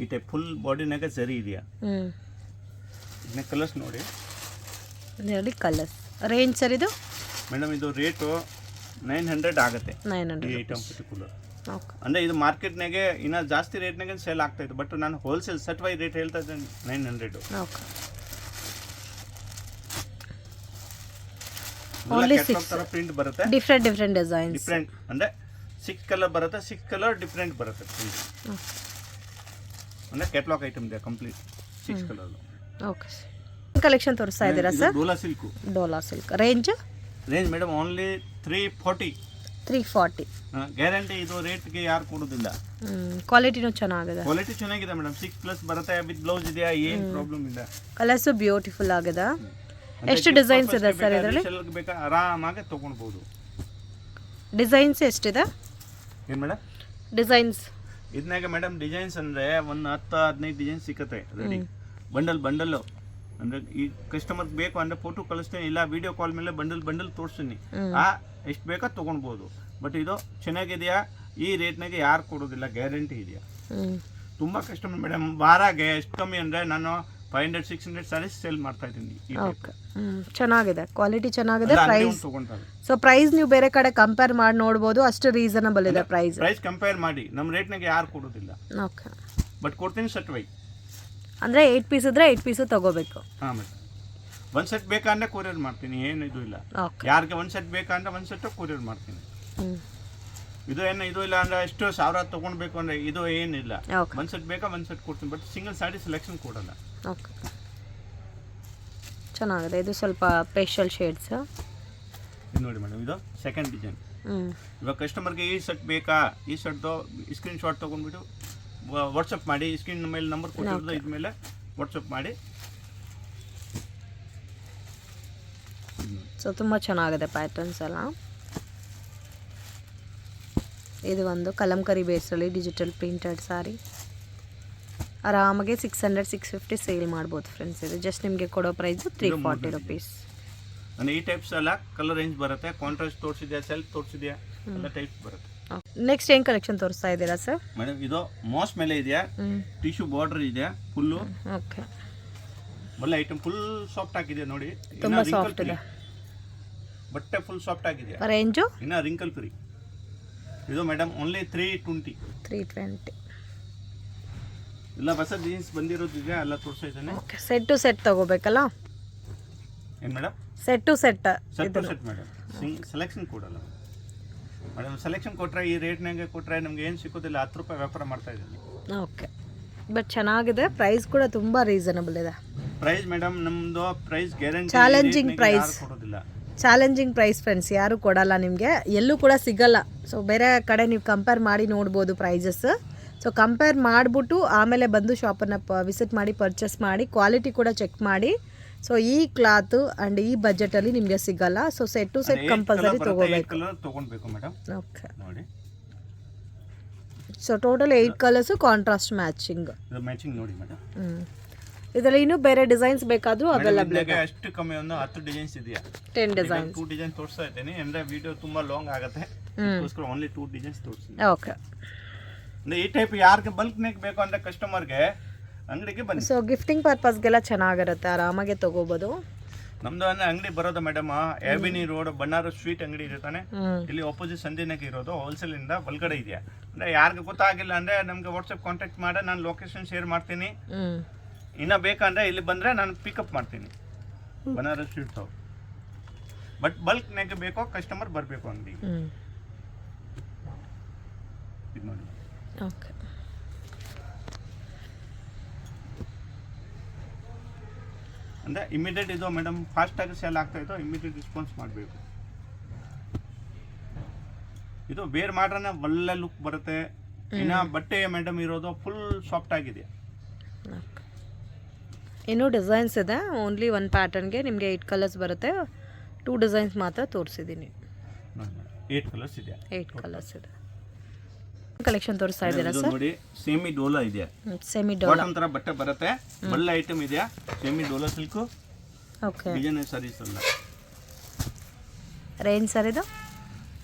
ಈ ಟೈಪ್ ಫುಲ್ ಬಾಡಿನಾಗ ಝರಿ ಇದೆಯಾ. ಇದನ್ನ ಕಲರ್ಸ್ ನೋಡಿ. ಕಲರ್ಸ್ ರೇಂಜ್ ಸರ್ ಇದು? ಮೇಡಮ್ ಇದು ರೇಟು 900 ಆಗುತ್ತೆ 900 ಈ ಐಟಮ್ ಪರ್ಟಿಕ್ಯುಲರ್. ಓಕೆ ಅಂದರೆ ಇದು ಮಾರ್ಕೆಟ್ನಾಗೆ ಇನ್ನೂ ಜಾಸ್ತಿ ರೇಟ್ನಾಗೆ ಸೇಲ್ ಆಗ್ತಾ ಇತ್ತು, ಬಟ್ ನಾನು ಹೋಲ್ಸೇಲ್ ಸೆಟ್ ವೈ ರೇಟ್ ಹೇಳ್ತಾ ಇದ್ದೇನೆ 900. ಓಕೆ ಓನ್ಲಿ 6 ಥರ ಪ್ರಿಂಟ್ ಬರುತ್ತೆ, ಡಿಫ್ರೆಂಟ್ ಡಿಸೈನ್ಸ್. ಡಿಫ್ರೆಂಟ್ ಅಂದರೆ 6 ಕಲರ್ ಬರುತ್ತೆ, 6 ಕಲರ್ ಡಿಫ್ರೆಂಟ್ ಬರುತ್ತೆ ಪ್ರಿಂಟ್. ಅಂದರೆ ಕೆಟ್ಲಾಗ್ ಐಟಮ್ ಇದೆ ಕಂಪ್ಲೀಟ್ 6 ಕಲರ್. ಓಕೆ ಕಲೆಕ್ಷನ್ ತೋರಿಸ್ತಾ ಇದ್ದೀರಾ sir? Dhola silk. Dhola silk range madam only 340. 340 guarantee. ಇದು ರೇಟ್ಗೆ ಯಾರು ಕೊಡೋದಿಲ್ಲ. ಕ್ವಾಲಿಟಿನೂ ಚೆನ್ನಾಗಿದೆ, ಕ್ವಾಲಿಟಿ ಚೆನ್ನಾಗಿದೆ ಮೇಡಮ್. 6+ ಬರುತ್ತೆ, ವಿತ್ ಬ್ಲೌಸ್ ಇದೆಯಾ, ಏನು ಪ್ರಾಬ್ಲಮ್ ಇಲ್ಲ. ಕಲರ್ಸು ಬ್ಯೂಟಿಫುಲ್ ಆಗಿದೆ. ಎಷ್ಟು ಡಿಸೈನ್ಸ್ ಇದೆ ಸರ್ ಇದರಲ್ಲಿ? ಬೇಕಾ ಆರಾಮಾಗಿ ತೊಗೊಳ್ಬೋದು. ಡಿಸೈನ್ಸ್ ಎಷ್ಟಿದೆ? ಏನು ಮೇಡಮ್ ಡಿಸೈನ್ಸ್ ಇದನ್ನಾಗ ಮೇಡಮ್ ಡಿಸೈನ್ಸ್ ಅಂದರೆ ಒಂದು 10-15 ಡಿಸೈನ್ ಸಿಕ್ಕತ್ತೆ ರೆಡಿ. ಬಂಡಲ್ಲು ಅಂದರೆ ಈ ಕಸ್ಟಮರ್ಗೆ ಬೇಕು ಅಂದರೆ ಫೋಟೋ ಕಳಿಸ್ತೀನಿ, ಇಲ್ಲ ವಿಡಿಯೋ ಕಾಲ್ ಮೇಲೆ ಬಂಡಲ್ ತೋರಿಸ್ತೀನಿ. ಎಷ್ಟು ಬೇಕೋ ತೊಗೊಳ್ಬೋದು. ಬಟ್ ಇದು ಚೆನ್ನಾಗಿದೆಯಾ, ಈ ರೇಟ್ನಾಗೆ ಯಾರು ಕೊಡೋದಿಲ್ಲ, ಗ್ಯಾರಂಟಿ ಇದೆಯಾ. ತುಂಬ ಕಸ್ಟಮರ್ ಮೇಡಮ್ ವಾರಾಗೆ ಎಷ್ಟು ಕಮ್ಮಿ ಅಂದರೆ ನಾನು 500-600 ಸ್ಯಾರೀಸ್ ಸೇಲ್ ಮಾಡ್ತಾ ಇದ್ದೀನಿ. ಓಕೆ ಚೆನ್ನಾಗಿದೆ, ಕ್ವಾಲಿಟಿ ಚೆನ್ನಾಗಿದೆ, ಪ್ರೈಸ್ ತೊಗೊಳ್ತಾರೆ. ಸೊ ಪ್ರೈಸ್ ನೀವು ಬೇರೆ ಕಡೆ ಕಂಪೇರ್ ಮಾಡಿ ನೋಡ್ಬೋದು, ಅಷ್ಟು ರೀಸನಬಲ್ ಇದೆ ಪ್ರೈಸ್. ಕಂಪೇರ್ ಮಾಡಿ ನಮ್ಮ ರೇಟ್ನಾಗೆ ಯಾರು ಕೊಡೋದಿಲ್ಲ. ಓಕೆ ಬಟ್ ಕೊಡ್ತೀನಿ ಸೆಟ್ ವೈ. ಅಂದರೆ 8 ಪೀಸ್ ಇದ್ರೆ 8 ಪೀಸು ತಗೋಬೇಕು. ಹಾಂ ಮೇಡಮ್. ಒಂದು ಸೆಟ್ ಬೇಕಂದ್ರೆ ಕೊರಿಯರ್ ಮಾಡ್ತೀನಿ, ಏನು ಇದು ಇಲ್ಲ. ಓಕೆ ಯಾರಿಗೆ ಒಂದು ಸೆಟ್ ಬೇಕಂದ್ರೆ ಒಂದು ಸೆಟ್ ಕೊರಿಯರ್ ಮಾಡ್ತೀನಿ. ಇದು ಏನು ಇದು ಇಲ್ಲ ಅಂದರೆ ಎಷ್ಟು 1000 ತೊಗೊಳ್ಬೇಕು ಅಂದರೆ ಇದು ಏನಿಲ್ಲ. ಓಕೆ ಒಂದು ಸೆಟ್ ಬೇಕಾ ಒಂದು ಸೆಟ್ ಕೊಡ್ತೀನಿ, ಬಟ್ ಸಿಂಗಲ್ ಸಾಡಿ ಸೆಲೆಕ್ಷನ್ ಕೊಡಲ್ಲ. ಓಕೆ ಚೆನ್ನಾಗಿದೆ. ಇದು ಸ್ವಲ್ಪ ಪೇಶಲ್ ಶೇಡ್ಸ್. ಇದು ನೋಡಿ ಮೇಡಮ್, ಇದು ಸೆಕೆಂಡ್ ಡಿಸೈನ್. ಇವಾಗ ಕಸ್ಟಮರ್ಗೆ ಈ ಸೆಟ್ ಬೇಕಾ, ಈ ಸೆಟ್ದು ಸ್ಕ್ರೀನ್ ಶಾಟ್ ತೊಗೊಂಡ್ಬಿಟ್ಟು ವಾಟ್ಸಪ್ ಮಾಡಿ, ಸ್ಕ್ರೀನ್ ಮೇಲೆ ನಂಬರ್ ಕೊಟ್ಟಿರೋದು ಇದ್ಮೇಲೆ ವಾಟ್ಸಪ್ ಮಾಡಿ. ಸೊ ತುಂಬ ಚೆನ್ನಾಗಿದೆ ಪ್ಯಾಟರ್ನ್ಸ್ ಎಲ್ಲ. ಇದು ಒಂದು ಕಲಂಕರಿ ಬೇಸಲ್ಲಿ ಡಿಜಿಟಲ್ ಪ್ರಿಂಟೆಡ್ ಸ್ಯಾರಿ. ಆರಾಮಾಗಿ 600-650 ಸೇಲ್ ಮಾಡ್ಬೋದು ಫ್ರೆಂಡ್ಸ್. ಇದು ಜಸ್ಟ್ ನಿಮಗೆ ಕೊಡೋ ಪ್ರೈಸು 340 ರುಪೀಸ್. ಅಂದರೆ ಈ ಟೈಪ್ಸ್ ಎಲ್ಲ ಕಲರ್ ರೇಂಜ್ ಬರುತ್ತೆ, ಕಾಂಟ್ರಾಸ್ಟ್ ತೋರಿಸಿದ್ಯಾ, ಸೆಲ್ಫ್ ತೋರಿಸಿದ್ಯಾ, ಎಲ್ಲ ಟೈಪ್ಸ್ ಬರುತ್ತೆ. ನೆಕ್ಸ್ಟ್ ಏನು ಕಲೆಕ್ಷನ್ ತೋರಿಸ್ತಾ ಇದ್ದೀರಾ ಸರ್? ಮೇಡಮ್ ಇದು ಮಾಸ್ ಮೇಲೆ ಇದೆಯಾ, ಟಿಶ್ಯೂ ಬಾರ್ಡರ್ ಇದೆಯಾ ಫುಲ್ಲು. ಓಕೆ ಒಳ್ಳೆ ಐಟಮ್, ಫುಲ್ ಸಾಫ್ಟ್ ಆಗಿದೆ ನೋಡಿ. ತುಂಬ ಸಾಫ್ಟ್ ಇದೆ, ಬಟ್ಟೆ ಫುಲ್ ಸಾಫ್ಟ್ ಆಗಿದೆ. ರೇಂಜು ಇನ್ನು ರಿಂಕಲ್ ಫ್ರೀ. ಇದು ಮೇಡಮ್ ಓನ್ಲಿ 320. ಇಲ್ಲ ಹೊಸ ಜೀನ್ಸ್ ಬಂದಿರೋದಿದೆ, ಎಲ್ಲ ತೋರಿಸ್ತಾ ಇದ್ದೇನೆ. ಓಕೆ ಸೆಟ್ ಟು ಸೆಟ್ ತಗೋಬೇಕಲ್ಲ? ಏನು madam? Set to set madam. Selection ಕೊಡಲ್ಲ ಮೇಡಮ್. ಸೆಲೆಕ್ಷನ್ ಕೊಟ್ಟರೆ ಈ ರೇಟ್ನಾಗೆ ಕೊಟ್ಟರೆ ನಮ್ಗೆ ಏನು ಸಿಗೋದಿಲ್ಲ. 10 ರೂಪಾಯಿ ವ್ಯಾಪಾರ ಮಾಡ್ತಾ ಇದ್ದೀನಿ. ಓಕೆ ಬಟ್ ಚೆನ್ನಾಗಿದೆ, ಪ್ರೈಸ್ ಕೂಡ ತುಂಬ ರೀಸನಬಲ್ ಇದೆ. ಪ್ರೈಸ್ ಮೇಡಮ್ ನಮ್ಮದು ಪ್ರೈಸ್ ಗ್ಯಾರಂಟಿ. ಚಾಲೆಂಜಿಂಗ್ ಪ್ರೈಸ್, ಕೊಡೋದಿಲ್ಲ. ಚಾಲೆಂಜಿಂಗ್ ಪ್ರೈಸ್ ಫ್ರೆಂಡ್ಸ್, ಯಾರು ಕೊಡಲ್ಲ ನಿಮಗೆ, ಎಲ್ಲೂ ಕೂಡ ಸಿಗಲ್ಲ. ಸೊ ಬೇರೆ ಕಡೆ ನೀವು ಕಂಪೇರ್ ಮಾಡಿ ನೋಡ್ಬೋದು ಪ್ರೈಸಸ್. ಸೊ ಕಂಪೇರ್ ಮಾಡಿಬಿಟ್ಟು ಆಮೇಲೆ ಬಂದು ಶಾಪನ್ನು ವಿಸಿಟ್ ಮಾಡಿ ಪರ್ಚೇಸ್ ಮಾಡಿ, ಕ್ವಾಲಿಟಿ ಕೂಡ ಚೆಕ್ ಮಾಡಿ. ಸೊ ಈ ಕ್ಲಾತ್ ಆ್ಯಂಡ್ ಈ ಬಜೆಟಲ್ಲಿ ನಿಮಗೆ ಸಿಗಲ್ಲ. So set to set compulsory ತೊಗೊಳ್ಬೇಕು ಮೇಡಮ್. ಓಕೆ ನೋಡಿ. So total 8 colours contrast matching. Matching ನೋಡಿ ಮೇಡಮ್. ಇದರಲ್ಲಿ ಇನ್ನೂ ಬೇರೆ ಡಿಸೈನ್ಸ್ ಬೇಕಾದರೂ ಅವೈಲಬಲ್ ಇದೆ. ಅಷ್ಟು ಕಮ್ಮಿ ಒಂದು 10 ಡಿಸೈನ್ಸ್ ಇದೆಯಾ? 10 ಡಿಸೈನ್ಸ್. 2 ಡಿಸೈನ್ ತೋರಿಸ್ತಾ ಇದ್ದೀನಿ ಅಂದರೆ ವಿಡಿಯೋ ತುಂಬ ಲಾಂಗ್ ಆಗುತ್ತೆ, ಅದಕ್ಕೋಸ್ಕರ ಓನ್ಲಿ 2 ಡಿಸೈನ್ಸ್ ತೋರಿಸ್ತೀನಿ. ಓಕೆ ಅಂದರೆ ಈ ಟೈಪ್ ಯಾರಿಗೆ ಬಲ್ಕ್ನಾಗ ಬೇಕು ಅಂದರೆ ಕಸ್ಟಮರ್ಗೆ ಅಂಗಡಿಗೆ ಬನ್ನಿ. ಸೊ ಗಿಫ್ಟಿಂಗ್ ಪರ್ಪಸ್ಗೆಲ್ಲ ಚೆನ್ನಾಗಿರುತ್ತೆ, ಆರಾಮಾಗಿ ತಗೋಬೋದು. ನಮ್ದು ಅಂದರೆ ಅಂಗಡಿ ಬರೋದು ಮೇಡಮ್ ಎಬಿನಿ ರೋಡ್ ಬನ್ನಾರಸ್ ಸ್ವೀಟ್ ಅಂಗಡಿ ಇದೆ ತಾನೆ, ಇಲ್ಲಿ ಆಪೋಸಿಟ್ ಸಂಧಿನಾಗೆ ಇರೋದು. ಹೋಲ್ಸೇಲಿಂದ ಒಳಗಡೆ ಇದೆಯಾ ಅಂದರೆ ಯಾರಿಗೆ ಗೊತ್ತಾಗಿಲ್ಲ ಅಂದರೆ ನಮಗೆ ವಾಟ್ಸಪ್ ಕಾಂಟ್ಯಾಕ್ಟ್ ಮಾಡಿ, ನಾನು ಲೊಕೇಶನ್ ಶೇರ್ ಮಾಡ್ತೀನಿ. ಇನ್ನು ಬೇಕಂದರೆ ಇಲ್ಲಿ ಬಂದರೆ ನಾನು ಪಿಕಪ್ ಮಾಡ್ತೀನಿ ಬನಾರಸ್ ಸ್ವೀಟ್ ತಾವು. ಬಟ್ ಬಲ್ಕ್ನಾಗೆ ಬೇಕೋ ಕಸ್ಟಮರ್ ಬರಬೇಕು ಅಂಗಡಿಗೆ. ಇದು ನೋಡಿ. ಓಕೆ ಅಂದರೆ ಇಮಿಡಿಯೇಟ್ ಇದು ಮೇಡಮ್ ಫಾಸ್ಟಾಗಿ ಸೇಲ್ ಆಗ್ತಾಯಿತ್ತು, ಇಮಿಡಿಯೇಟ್ ರೆಸ್ಪಾನ್ಸ್ ಮಾಡಬೇಕು. ಇದು ಬೇರೆ ಮಾಡ್ರೆ ಒಳ್ಳೆ ಲುಕ್ ಬರುತ್ತೆ. ಇನ್ನು ಬಟ್ಟೆ ಮೇಡಮ್ ಇರೋದು ಫುಲ್ ಸಾಫ್ಟ್ ಆಗಿದೆ. ಇನ್ನೂ ಡಿಸೈನ್ಸ್ ಇದೆ, ಓನ್ಲಿ ಒಂದು ಪ್ಯಾಟರ್ನ್ಗೆ ನಿಮಗೆ 8 ಕಲರ್ಸ್ ಬರುತ್ತೆ. 2 ಡಿಸೈನ್ಸ್ ಮಾತ್ರ ತೋರಿಸಿದ್ದೀನಿ. 8 ಕಲರ್ಸ್ ಇದೆ. 8 ಕಲರ್ಸ್ ಇದೆ. ಕಲೆಕ್ಷನ್ ತೋರಿಸ್ತಾ ಇದ್ದೀರಾ ಸರ್? ನೋಡಿ ಸೆಮಿ ಡೋಲಾ ಇದೆ, ಸೆಮಿ ಡೋಲಾ ಕಾಟನ್ ತರ ಬಟ್ಟೆ ಬರುತ್ತೆ, ಒಳ್ಳೆ ಐಟಮ್ ಇದೆಯಾ. Semi Dola silk. Okay designer saris ಅಲ್ಲ. ರೇಂಜ್ ಸರ್ ಇದು?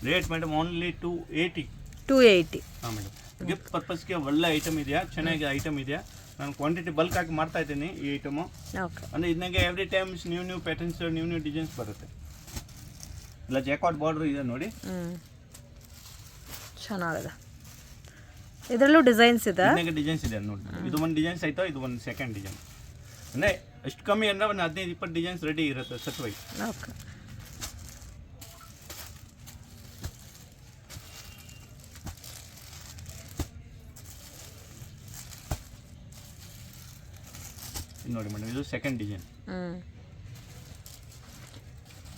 Rate madam only 280. 280. ಹಾಂ ಮೇಡಮ್. ಗಿಫ್ಟ್ ಪರ್ಪಸ್ಗೆ ಒಳ್ಳೆ ಐಟಮ್ ಇದೆಯಾ, ಚೆನ್ನಾಗಿ ಐಟಮ್ ಇದೆಯಾ. ನಾನು ಕ್ವಾಂಟಿಟಿ ಬಲ್ಕ್ ಆಗಿ ಮಾಡ್ತಾ ಇದ್ದೀನಿ ಈ ಐಟಮು. ಓಕೆ ಅಂದರೆ ಇದನ್ನಾಗೆ every times new patterns, new designs ಬರುತ್ತೆ. ಇಲ್ಲ ಜಾಕಾಟ್ ಬಾರ್ಡರ್ ಇದೆ ನೋಡಿ. ಚೆನ್ನಾಗಿದೆ. ಇದರಲ್ಲೂ ಡಿಸೈನ್ಸ್ ಇದೆ. ಡಿಸೈನ್ಸ್ ಇದೆ ನೋಡಿ. ಇದು ಒಂದು ಡಿಸೈನ್ಸ್ ಆಯ್ತು, ಇದು ಒಂದು ಸೆಕೆಂಡ್ ಡಿಸೈನ್. ಅಂದರೆ ಎಷ್ಟು ಕಮ್ಮಿ ಅಂದ್ರೆ ಒಂದು 15-20 ಡಿಸೈನ್ಸ್ ರೆಡಿ ಇರುತ್ತೆ ಸೆಟ್ ವೈಸ್. ಓಕೆ. ನೋಡಿ ಮೇಡಮ್, ಇದು ಸೆಕೆಂಡ್ ಡಿಸೈನ್,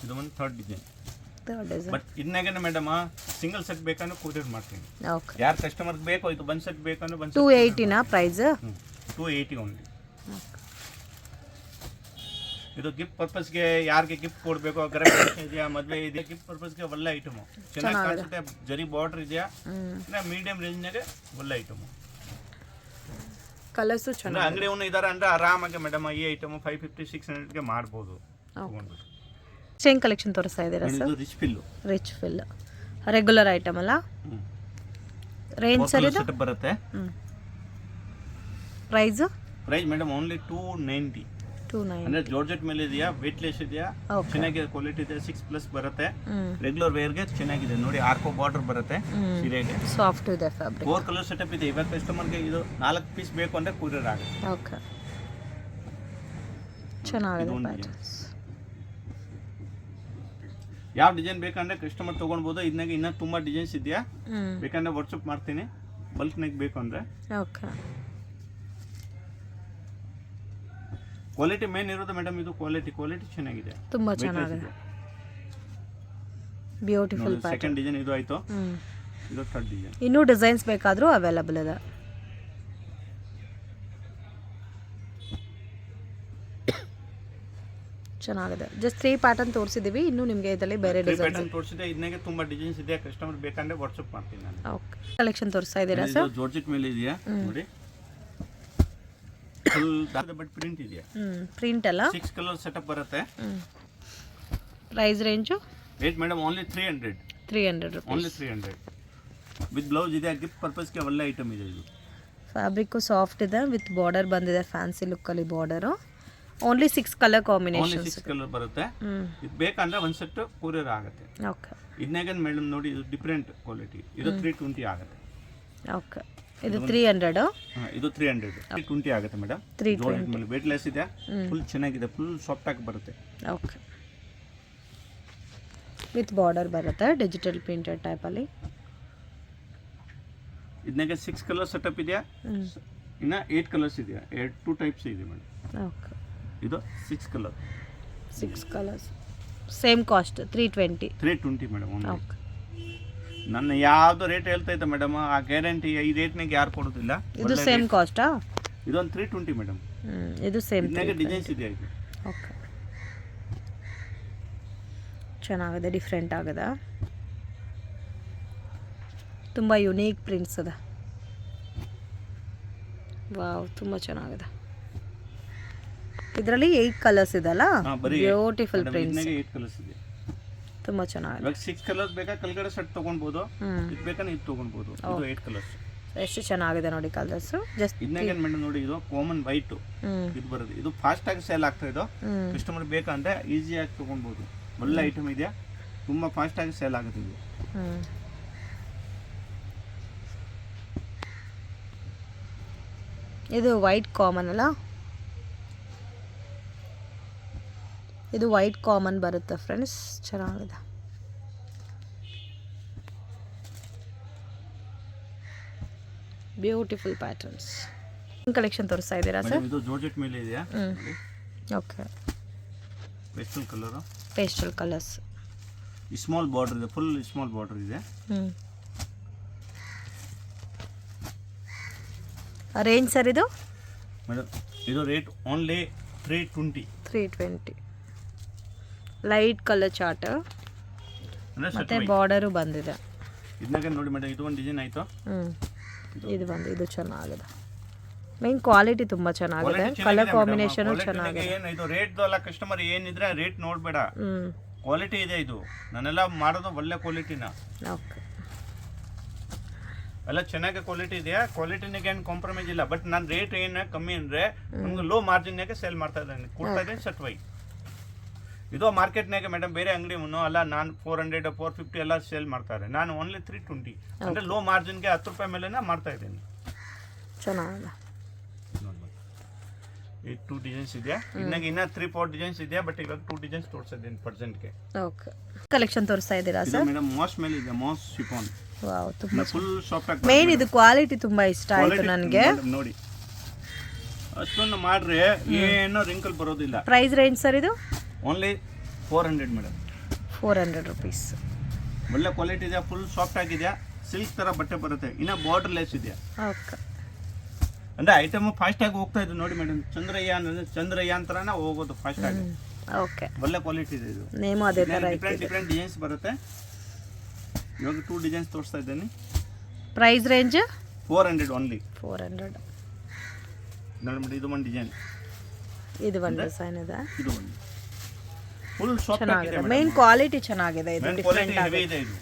ಇದು ಒಂದು ಥರ್ಡ್ ಡಿಸೈನ್. ಬಟ್ ಇದನ್ನಾಗ ಮೇಡಮ್ ಸಿಂಗಲ್ ಸೆಟ್ ಬೇಕಂದ್ರೆ ಕೊರಿಯರ್ ಮಾಡ್ತೀನಿ. ಓಕೆ. ಯಾರು ಕಸ್ಟಮರ್ಗೆ ಬೇಕೋ ಇದು ಒಂದು ಸೆಟ್ ಬೇಕಂದ್ರೆ 280 ಪ್ರೈಸ್? 280 ಓನ್ಲಿ. ಇದು ಗಿಫ್ಟ್ ಪರ್ಪಸ್ಗೆ ಯಾರಿಗೆ ಗಿಫ್ಟ್ ಕೊಡಬೇಕು, ಗೃಹಪ್ರವೇಶ ಇದೆಯಾ, ಮದುವೆ ಇದೆಯಾ, ಗಿಫ್ಟ್ ಪರ್ಪಸ್ಗೆ ಒಳ್ಳೆ ಐಟಮು. ಚೆನ್ನಾಗಿ ಕಾಣಿಸುತ್ತೆ, ಜರಿ ಬಾರ್ಡರ್ ಇದೆಯಾ, ಮೀಡಿಯಂ ರೇಂಜ್ನಾಗೆ ಒಳ್ಳೆ ಐಟಮು. ಕಲರ್ಸು ಚೆನ್ನಾಗಿ. ಅಂಗಡಿ ಅವನು ಇದಾರೆ ಅಂದ್ರೆ ಆರಾಮಾಗಿ ಮೇಡಮ್ ಈ ಐಟಮ್ 550-600ಗೆ ಮಾಡ್ಬೋದು. ಚೈನ್ ಕಲೆಕ್ಷನ್ ತೋರಿಸ್ತಾ ಇದ್ದೀರಾ sir? Rich fill. Rich fill regular item ಅಲ್ಲ? ರೇಂಜ್ ಸರ್ ಇದು ಬರುತ್ತೆ. Price madam only 290. ಅಂದ್ರೆ ಜಾರ್ಜೆಟ್ ಮೇಲೆ ಇದೆಯಾ, ವೇಟ್ಲೆಸ್ ಇದೆಯಾ, ಚೆನ್ನಾಗಿದೆ, ಕ್ವಾಲಿಟಿ ಇದೆ, 6+ ಬರುತ್ತೆ. ರೆಗ್ಯುಲರ್ ವೇರ್ಗೆ ಚೆನ್ನಾಗಿದೆ ನೋಡಿ. ಆರ್ಕೋ ಬಾರ್ಡರ್ ಬರುತ್ತೆ ಸೀರೆಗೆ, ಸಾಫ್ಟ್ ಇದೆ ಫ್ಯಾಬ್ರಿಕ್. 4 ಕಲರ್ ಸೆಟಪ್ ಇದೆ. ಇವಾಗ ಕಸ್ಟಮರ್ಗೆ ಇದು 4 ಪೀಸ್ ಬೇಕು ಅಂದ್ರೆ ಕೊರಿಯರ್ ಆಗುತ್ತೆ. ಓಕೆ, ಚೆನ್ನಾಗಿದೆ ಪ್ಯಾಟರ್ನ್ಸ್. ಯಾವ ಡಿಸೈನ್ ಬೇಕಂದ್ರೆ ಕಸ್ಟಮರ್ ತಗೊಳ್ಬೋದು. ಇದನ್ನಾಗ ಇನ್ನೂ ತುಂಬಾ ಡಿಸೈನ್ಸ್ ಇದೆಯಾ, ಬೇಕಂದ್ರೆ ವಾಟ್ಸಪ್ ಮಾಡ್ತೀನಿ. ಬಲ್ಕ್ನಾಗ ಬೇಕು ಅಂದ್ರೆ. ಓಕೆ. ಕ್ವಾಲಿಟಿ ಮೇನ್ ಇರೋದು ಮೇಡಮ್. ಇದು ಕ್ವಾಲಿಟಿ ಚೆನ್ನಾಗಿದೆ, ತುಂಬಾ ಚೆನ್ನಾಗಿದೆ. Beautiful pattern. ಸೆಕೆಂಡ್ ಡಿಸೈನ್ ಇದು ಆಯ್ತು, ಇದು ಥರ್ಡ್ ಡಿಸೈನ್. ಇನ್ನೂ ಡಿಸೈನ್ಸ್ ಬೇಕಾದರೂ ಅವೈಲಬಲ್ ಇದೆ. ಚೆನ್ನಾಗಿದೆ. ಜಸ್ಟ್ 3 ಪ್ಯಾಟರ್ನ್ ತೋರಿಸಿದೀವಿ, ಇನ್ನು ನಿಮಗೆ ಇದರಲ್ಲಿ ಬೇರೆ ಡಿಸೈನ್ಸ್ ತೋರಿಸಿದೆ. ಇದನ್ನಾಗೆ ತುಂಬಾ ಡಿಸೈನ್ಸ್ ಇದೆ, ಕಸ್ಟಮರ್ ಬೇಕಂದ್ರೆ ವಾಟ್ಸಪ್ ಮಾಡ್ತೀನಿ ನಾನು. ಓಕೆ. ಕಲೆಕ್ಷನ್ ತೋರಿಸ್ತಾ ಇದ್ದೀರಾ ಸರ್? ಜಾರ್ಜೆಟ್ ಮೇಲೆ ಇದೆಯಾ ನೋಡಿ, ಫುಲ್ ಬಟ್ ಪ್ರಿಂಟ್ ಇದೆಯಾ. ಪ್ರಿಂಟ್ ಅಲ್ಲ, 6 ಕಲರ್ ಸೆಟಪ್ ಬರುತ್ತೆ. Price range rate madam only 300 rupees. Only 300 with blouse ಇದೆ. ಗಿಫ್ಟ್ ಪರ್ಪಸ್ಗೆ ಒಳ್ಳೆ ಐಟಮ್ ಇದೆ. ಇದು ಫ್ಯಾಬ್ರಿಕ್ಕು ಸಾಫ್ಟ್ ಇದೆ, ವಿತ್ ಬಾರ್ಡರ್ ಬಂದಿದೆ, ಫ್ಯಾನ್ಸಿ ಲುಕ್ಕಲ್ಲಿ border. Only 6 colour combination. 6 colour ಬರುತ್ತೆ. ಇದು ಬೇಕಂದ್ರೆ ಒಂದು ಸೆಟ್ ಕೊರಿಯರ್ ಆಗುತ್ತೆ. ಓಕೆ. ಇದನ್ನಾಗ ಮೇಡಮ್ ನೋಡಿ, ಇದು ಡಿಫ್ರೆಂಟ್ ಕ್ವಾಲಿಟಿ. ಇದು 320 ಆಗುತ್ತೆ. ಓಕೆ. ಇದು 300. ಇದು 320 ಆಗುತ್ತೆ ಮೇಡಮ್. 320 ಮೇಲೆ ವೇಟ್ಲೆಸ್ ಇದೆ, ಫುಲ್ ಚೆನ್ನಾಗಿದೆ, ಫುಲ್ ಸಾಫ್ಟ್ ಆಗಿ ಬರುತ್ತೆ. ಓಕೆ. ವಿತ್ ಬಾರ್ಡರ್ ಬರುತ್ತೆ, ಡಿಜಿಟಲ್ ಪ್ರಿಂಟೆಡ್ ಟೈಪಲ್ಲಿ. ಇದನ್ನಾಗ 6 ಕಲರ್ ಸೆಟಪ್ ಇದೆಯಾ, ಇನ್ನು 8 ಕಲರ್ಸ್ ಇದೆಯಾ, 2 ಟೈಪ್ಸ್ ಇದೆ ಮೇಡಮ್. ಓಕೆ. ಇದು 6 colours same cost 320 madam. Okay. ನನ್ನ ಯಾವ್ದು ರೇಟ್ ಹೇಳ್ತಾ ಇದ್ದೆ ಮೇಡಮ್, ಆ ಗ್ಯಾರಂಟಿ ಈ ರೇಟ್ನಾಗ ಯಾರು ಕೊಡೋದಿಲ್ಲ. ಇದು ಸೇಮ್ ಕಾಸ್ಟಾ? ಇದೊಂದು 320 ಮೇಡಮ್. ಇದು ಸೇಮ್. ಡಿಸೈನ್ಸ್ ಇದೆ ಇದು. ಓಕೆ, ಚೆನ್ನಾಗಿದೆ, ಡಿಫ್ರೆಂಟ್ ಆಗಿದೆ, ತುಂಬ ಯುನೀಕ್ ಪ್ರಿಂಟ್ಸ್ ಅದ. ವಾವ್, ತುಂಬ ಚೆನ್ನಾಗಿದೆ. ಇದರಲ್ಲಿ 8 ಕಲರ್ಸ್ ಇದೆಲ್ಲ, ಬ್ಯೂಟಿಫುಲ್ ಪ್ರಿಂಟ್ಸ್, 8 ಕಲರ್ಸ್ ಇದೆ, ತುಂಬ ಚೆನ್ನಾಗಿದೆ. ಇವಾಗ 6 ಕಲರ್ಸ್ ಬೇಕಾ ಕೆಳಗಡೆ ಸೆಟ್ ತಗೊಳ್ಬೋದು, ಇದು ಬೇಕಾದ್ರೆ ಇದು ತಗೊಳ್ಬೋದು. ಇದು 8 ಕಲರ್ಸ್ ಎಷ್ಟು ಚೆನ್ನಾಗಿದೆ ನೋಡಿ ಕಲರ್ಸ್. ಜಸ್ಟ್ ಇದನ್ನಾಗ ಮೇಡಮ್ ನೋಡಿ, ಇದು ಕಾಮನ್ ವೈಟ್ ಇದು ಬರುತ್ತೆ. ಇದು ಫಾಸ್ಟ್ ಆಗಿ ಸೇಲ್ ಆಗ್ತಾ ಇದೆ. ಕಸ್ಟಮರ್ ಬೇಕಂದ್ರೆ ಈಸಿಯಾಗಿ ತಗೊಳ್ಬೋದು. ಒಳ್ಳೆ ಐಟಮ್ ಇದೆಯಾ, ತುಂಬ ಫಾಸ್ಟ್ ಆಗಿ ಸೇಲ್ ಆಗುತ್ತೆ ಇದು. ಇದು ವೈಟ್ ಕಾಮನ್ ಅಲ್ಲ, ಇದು ವೈಟ್ ಕಾಮನ್ ಬರುತ್ತೆ ಫ್ರೆಂಡ್ಸ್, ಚೆನ್ನಾಗಿದೆ. Beautiful patterns. ಕಲೆಕ್ಷನ್ ತೋರಿಸ್ತಾ ಇದ್ದೀರಾ ಸರ್? ಇದು ಜಾರ್ಜೆಟ್ ಮೇಲೆ ಇದೆಯಾ? Okay, pastel colour, pastel colours, small border ಇದೆ, ಫುಲ್ ಸ್ಮಾಲ್ ಬಾರ್ಡರ್ ಇದೆ. ರೇಂಜ್ ಸರ್ ಇದು? ಮೇಡಮ್ ಇದು rate only 320. Light colour chart ಮತ್ತೆ ಬಾರ್ಡರು ಬಂದಿದೆ. ಇದನ್ನಾಗ ನೋಡಿ ಮೇಡಮ್, ಇದು ಒಂದು ಡಿಸೈನ್ ಆಯಿತು. ಇದು ಬಂದು, ಇದು ಚೆನ್ನಾಗಿದೆ. ಮೇನ್ ಕ್ವಾಲಿಟಿ ತುಂಬ ಚೆನ್ನಾಗಿದೆ, ಕಲರ್ ಕಾಂಬಿನೇಷನ್ ಚೆನ್ನಾಗಿದೆ. ಏನು ಇದು ರೇಟ್ ಅಲ್ಲ, ಕಸ್ಟಮರ್ ಏನಿದ್ರೆ ರೇಟ್ ನೋಡಬೇಡ, ಕ್ವಾಲಿಟಿ ಇದೆ. ಇದು ನಾನೆಲ್ಲ ಮಾಡೋದು ಒಳ್ಳೆ ಕ್ವಾಲಿಟಿನ. ಓಕೆ, ಎಲ್ಲ ಚೆನ್ನಾಗಿ ಕ್ವಾಲಿಟಿ ಇದೆಯಾ, ಕ್ವಾಲಿಟಿನಾಗ ಏನು ಕಾಂಪ್ರಮೈಸ್ ಇಲ್ಲ. ಬಟ್ ನಾನು ರೇಟ್ ಏನು ಕಮ್ಮಿ ಅಂದರೆ ನಮ್ಗೆ ಲೋ ಮಾರ್ಜಿನ್ನಾಗೆ ಸೇಲ್ ಮಾಡ್ತಾ ಇದ್ದೇನೆ, ಕೊಡ್ತಾ ಇದ್ದೇನೆ ಸೆಟ್ ವೈ. ಇದು ಮಾರ್ಕೆಟ್ನಾಗೆ ಮೇಡಮ್ ಬೇರೆ ಅಂಗಡಿ ಅಲ್ಲ, ನಾನು 400 450 ಎಲ್ಲ ಸೇಲ್ ಮಾಡ್ತಾರೆ, ನಾನು ಓನ್ಲಿ 320 ಅಂದರೆ ಲೋ ಮಾರ್ಜಿನ್ಗೆ 10 ರೂಪಾಯಿ ಮೇಲೆ ಮಾಡ್ತಾ ಇದ್ದೀನಿ. ಚೆನ್ನಾಗಿದೆ. ಈ 2 ಡಿಸೈನ್ಸ್ ಇದೆಯಾ, ಇನ್ನ 3-4 ಡಿಸೈನ್ಸ್ ಇದೆಯಾ, ಬಟ್ ಇವಾಗ 2 ಡಿಸೈನ್ಸ್ ತೋರಿಸಿದ್ದೀನಿ ಪ್ರೆಸೆಂಟ್ಗೆ. ಓಕೆ, ಕಲೆಕ್ಷನ್ ತೋರಿಸ್ತಾ ಇದ್ದೀರಾ ಸರ್? ಮೇಡಮ್ ಮಾಸ್ ಮೇಲೆ ಇದೆ, ಮಾಸ್ ಶಿಫಾನ್. ವಾವ್, ತುಂಬಾ ಫುಲ್ ಸಾಫ್ಟ್. ಮೇನ್ ಇದು ಕ್ವಾಲಿಟಿ ತುಂಬಾ ಇಷ್ಟ ಆಯ್ತು ನನಗೆ. ನೋಡಿ ಅಷ್ಟೊಂದು ಮಾಡ್ರೆ ಏನೋ ರಿಂಕಲ್ ಬರೋದಿಲ್ಲ. ಪ್ರೈಸ್ ರೇಂಜ್ ಸರ್ ಇದು? Only 400 madam. 400 rupees. ಒಳ್ಳೆ ಕ್ವಾಲಿಟಿ ಇದೆ, ಫುಲ್ ಸಾಫ್ಟ್ ಆಗಿದೆ, ಸಿಲ್ಕ್ ತರ ಬಟ್ಟೆ ಬರುತ್ತೆ, ಇನ್ನ ಬಾರ್ಡರ್ ಲೆಸ್ ಇದೆ. ಓಕೆ, ಅಂದ್ರೆ ಐಟಮ್ ಫಾಸ್ಟ್ ಆಗಿ ಹೋಗ್ತಾ ಇದೆ ನೋಡಿ ಮೇಡಮ್. ಚಂದ್ರಯಾನ್ ತರನ ಹೋಗೋದು ಫಾಸ್ಟ್ ಆಗಿ. ಓಕೆ, ಒಳ್ಳೆ ಕ್ವಾಲಿಟಿ ಇದೆ ಇದು. ನೇಮು ಅದೇ ತರ ಡಿಫ್ರೆಂಟ್ ಡಿಸೈನ್ಸ್ ಬರುತ್ತೆ. ಇವಾಗ 2 ಡಿಸೈನ್ಸ್ ತೋರಿಸ್ತಾ ಇದ್ದೀನಿ. Price range 400 only. 400. ನೋಡಿ ಮೇಡಮ್, ಇದು ಒಂದು ಡಿಸೈನ್, ಇದು ಒಂದು ಡಿಸೈನ್ ಇದೆ, ಇದು ಒಂದು ಫುಲ್ ಸಾಫ್ಟ್ ಆಗಿದೆ. ಮೇನ್ ಕ್ವಾಲಿಟಿ ಚೆನ್ನಾಗಿದೆ, ಇದು ಕ್ವಾಲಿಟಿ ಡಿಫರೆಂಟ್ ಹೆವಿ ಆಗಿದೆ. ಇದೆ ಇದು.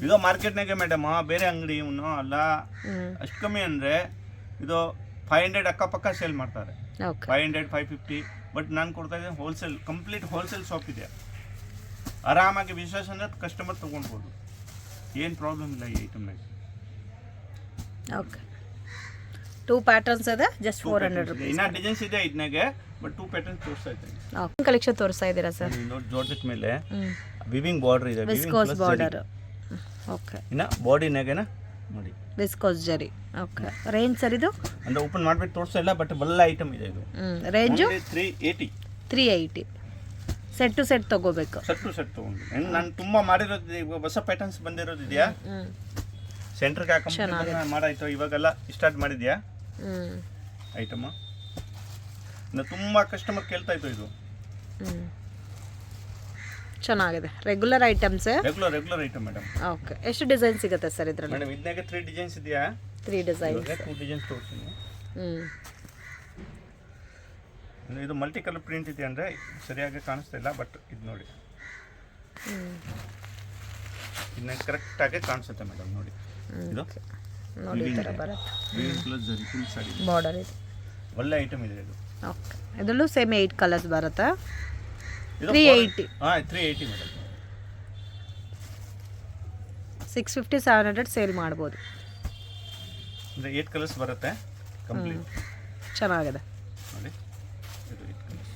ಇದು ಮಾರ್ಕೆಟ್ನಾಗೆ ಮೇಡಮ್ ಬೇರೆ ಅಂಗಡಿ ಅಲ್ಲ, ಅಷ್ಟು ಕಮ್ಮಿ ಅಂದ್ರೆ ಇದು 500 ಅಕ್ಕಪಕ್ಕ ಸೇಲ್ ಮಾಡ್ತಾರೆ. ಓಕೆ, 500 550, ಬಟ್ ನಾನು ಕೊಡ್ತಾ ಇದ್ದೀನಿ ಹೋಲ್ಸೇಲ್, ಕಂಪ್ಲೀಟ್ ಹೋಲ್ಸೇಲ್ ಶಾಪ್ ಇದೆ. ಆರಾಮಾಗಿ ವಿಶ್ವಾಸ ಅಂದ್ರೆ ಕಸ್ಟಮರ್ ತೊಗೊಳ್ಬೋದು, ಏನು ಪ್ರಾಬ್ಲಮ್ ಇಲ್ಲ ಈ ಐಟಮ್ನಾಗ. ಓಕೆ, 2 ಪ್ಯಾಟರ್ನ್ಸ್ ಇದೆ, ಜಸ್ಟ್ 400 rupees. ಇನ್ನ ಡಿಸೈನ್ಸ್ ಇದೆ ಇದನ್ನಾಗೆ, ಬಟ್ 2 ಪ್ಯಾಟರ್ನ್ಸ್ ತೋರಿಸ್ತಾ ಇದ್ದೀನಿ. ಓಕೆ, ಕಲೆಕ್ಷನ್ ತೋರಿಸ್ತಾ ಇದ್ದೀರಾ ಸರ್? ನೋಡಿ ಜಾರ್ಜೆಟ್ ಮೇಲೆ ವಿವಿಂಗ್ ಬಾರ್ಡರ್ ಇದೆ, ವಿಸ್ಕೋಸ್ ಬಾರ್ಡರ್. ಓಕೆ, ಇನ್ನ ಬಾಡಿನಾಗೆನ ನೋಡಿ ವಿಸ್ಕೋಸ್ ಜರಿ. ಓಕೆ, ರೇಂಜ್ ಸರ್ ಇದು? ಅಂದ್ರೆ ಓಪನ್ ಮಾಡ್ಬಿಟ್ಟು ತೋರಿಸ್ತಾ ಇಲ್ಲ, ಬಟ್ ಒಳ್ಳೆ ಐಟಮ್ ಇದೆ ಇದು. ರೇಂಜು 380. 380. ಸೆಟ್ ಟು ಸೆಟ್ ತಗೋಬೇಕು. ಸೆಟ್ ಟು ಸೆಟ್ ತಗೊಂಡು ನಾನು ತುಂಬಾ ಮಾಡಿರೋದು, ಇವಾಗ ಹೊಸ ಪ್ಯಾಟರ್ನ್ಸ್ ಬಂದಿರೋದಿದೆಯಾ, ಸೆಂಟರ್ಗೆ ಹಾಕೊಂಡು ಮಾಡಾಯ್ತು, ಇವಾಗೆಲ್ಲ ಸ್ಟಾರ್ಟ್ ಮಾಡಿದ್ಯಾ ಐಟಮ್. ತುಂಬಾ ಕಸ್ಟಮರ್ ಕೇಳ್ತಾ ಇತ್ತು ಇದು. ಚೆನ್ನಾಗಿದೆ, regular items. Regular item madam. Okay, ಎಷ್ಟು ಡಿಸೈನ್ ಸಿಗುತ್ತೆ ಸರ್ ಇದರಲ್ಲಿ? ಮೇಡಮ್ ಇದನ್ನಾಗೆ 3 ಡಿಸೈನ್ಸ್ ಇದೆಯಾ? 3 ಡಿಸೈನ್ಸ್. 2 ಡಿಸೈನ್ಸ್ ತೋರಿಸ್ತೀನಿ. ಇದು ಮಲ್ಟಿ ಕಲರ್ ಪ್ರಿಂಟ್ ಇದೆ ಅಂದ್ರೆ ಸರಿಯಾಗಿ ಕಾಣಿಸ್ತಾ ಇಲ್ಲ, ಬಟ್ ಇದು ನೋಡಿ, ಇದನ್ನ ಕರೆಕ್ಟ್ ಆಗಿ ಕಾಣಿಸುತ್ತೆ ಮೇಡಮ್. ನೋಡಿ ಇದು ನೋಡಿ ಈ ತರ ಬರುತ್ತೆ, ಪ್ಲಸ್ ಜರಿ ಫುಲ್ ಸಾಡಿ ಬಾರ್ಡರ್ ಇದೆ, ಒಳ್ಳೆ ಐಟಮ್ ಇದೆ ಇದು. ಓಕೆ, ಇದರಲ್ಲೂ ಸೇಮ್ 8 ಕಲರ್ಸ್ ಬರುತ್ತೆ. 380. 380 ಮೇಡಮ್. 650 700 ಸೇಲ್ ಮಾಡ್ಬೋದು. ಅಂದರೆ 8 ಕಲರ್ಸ್ ಬರುತ್ತೆ ಕಂಪ್ಲೀಟ್. ಚೆನ್ನಾಗಿದೆ ನೋಡಿ, ಇದು 8 ಕಲರ್ಸ್,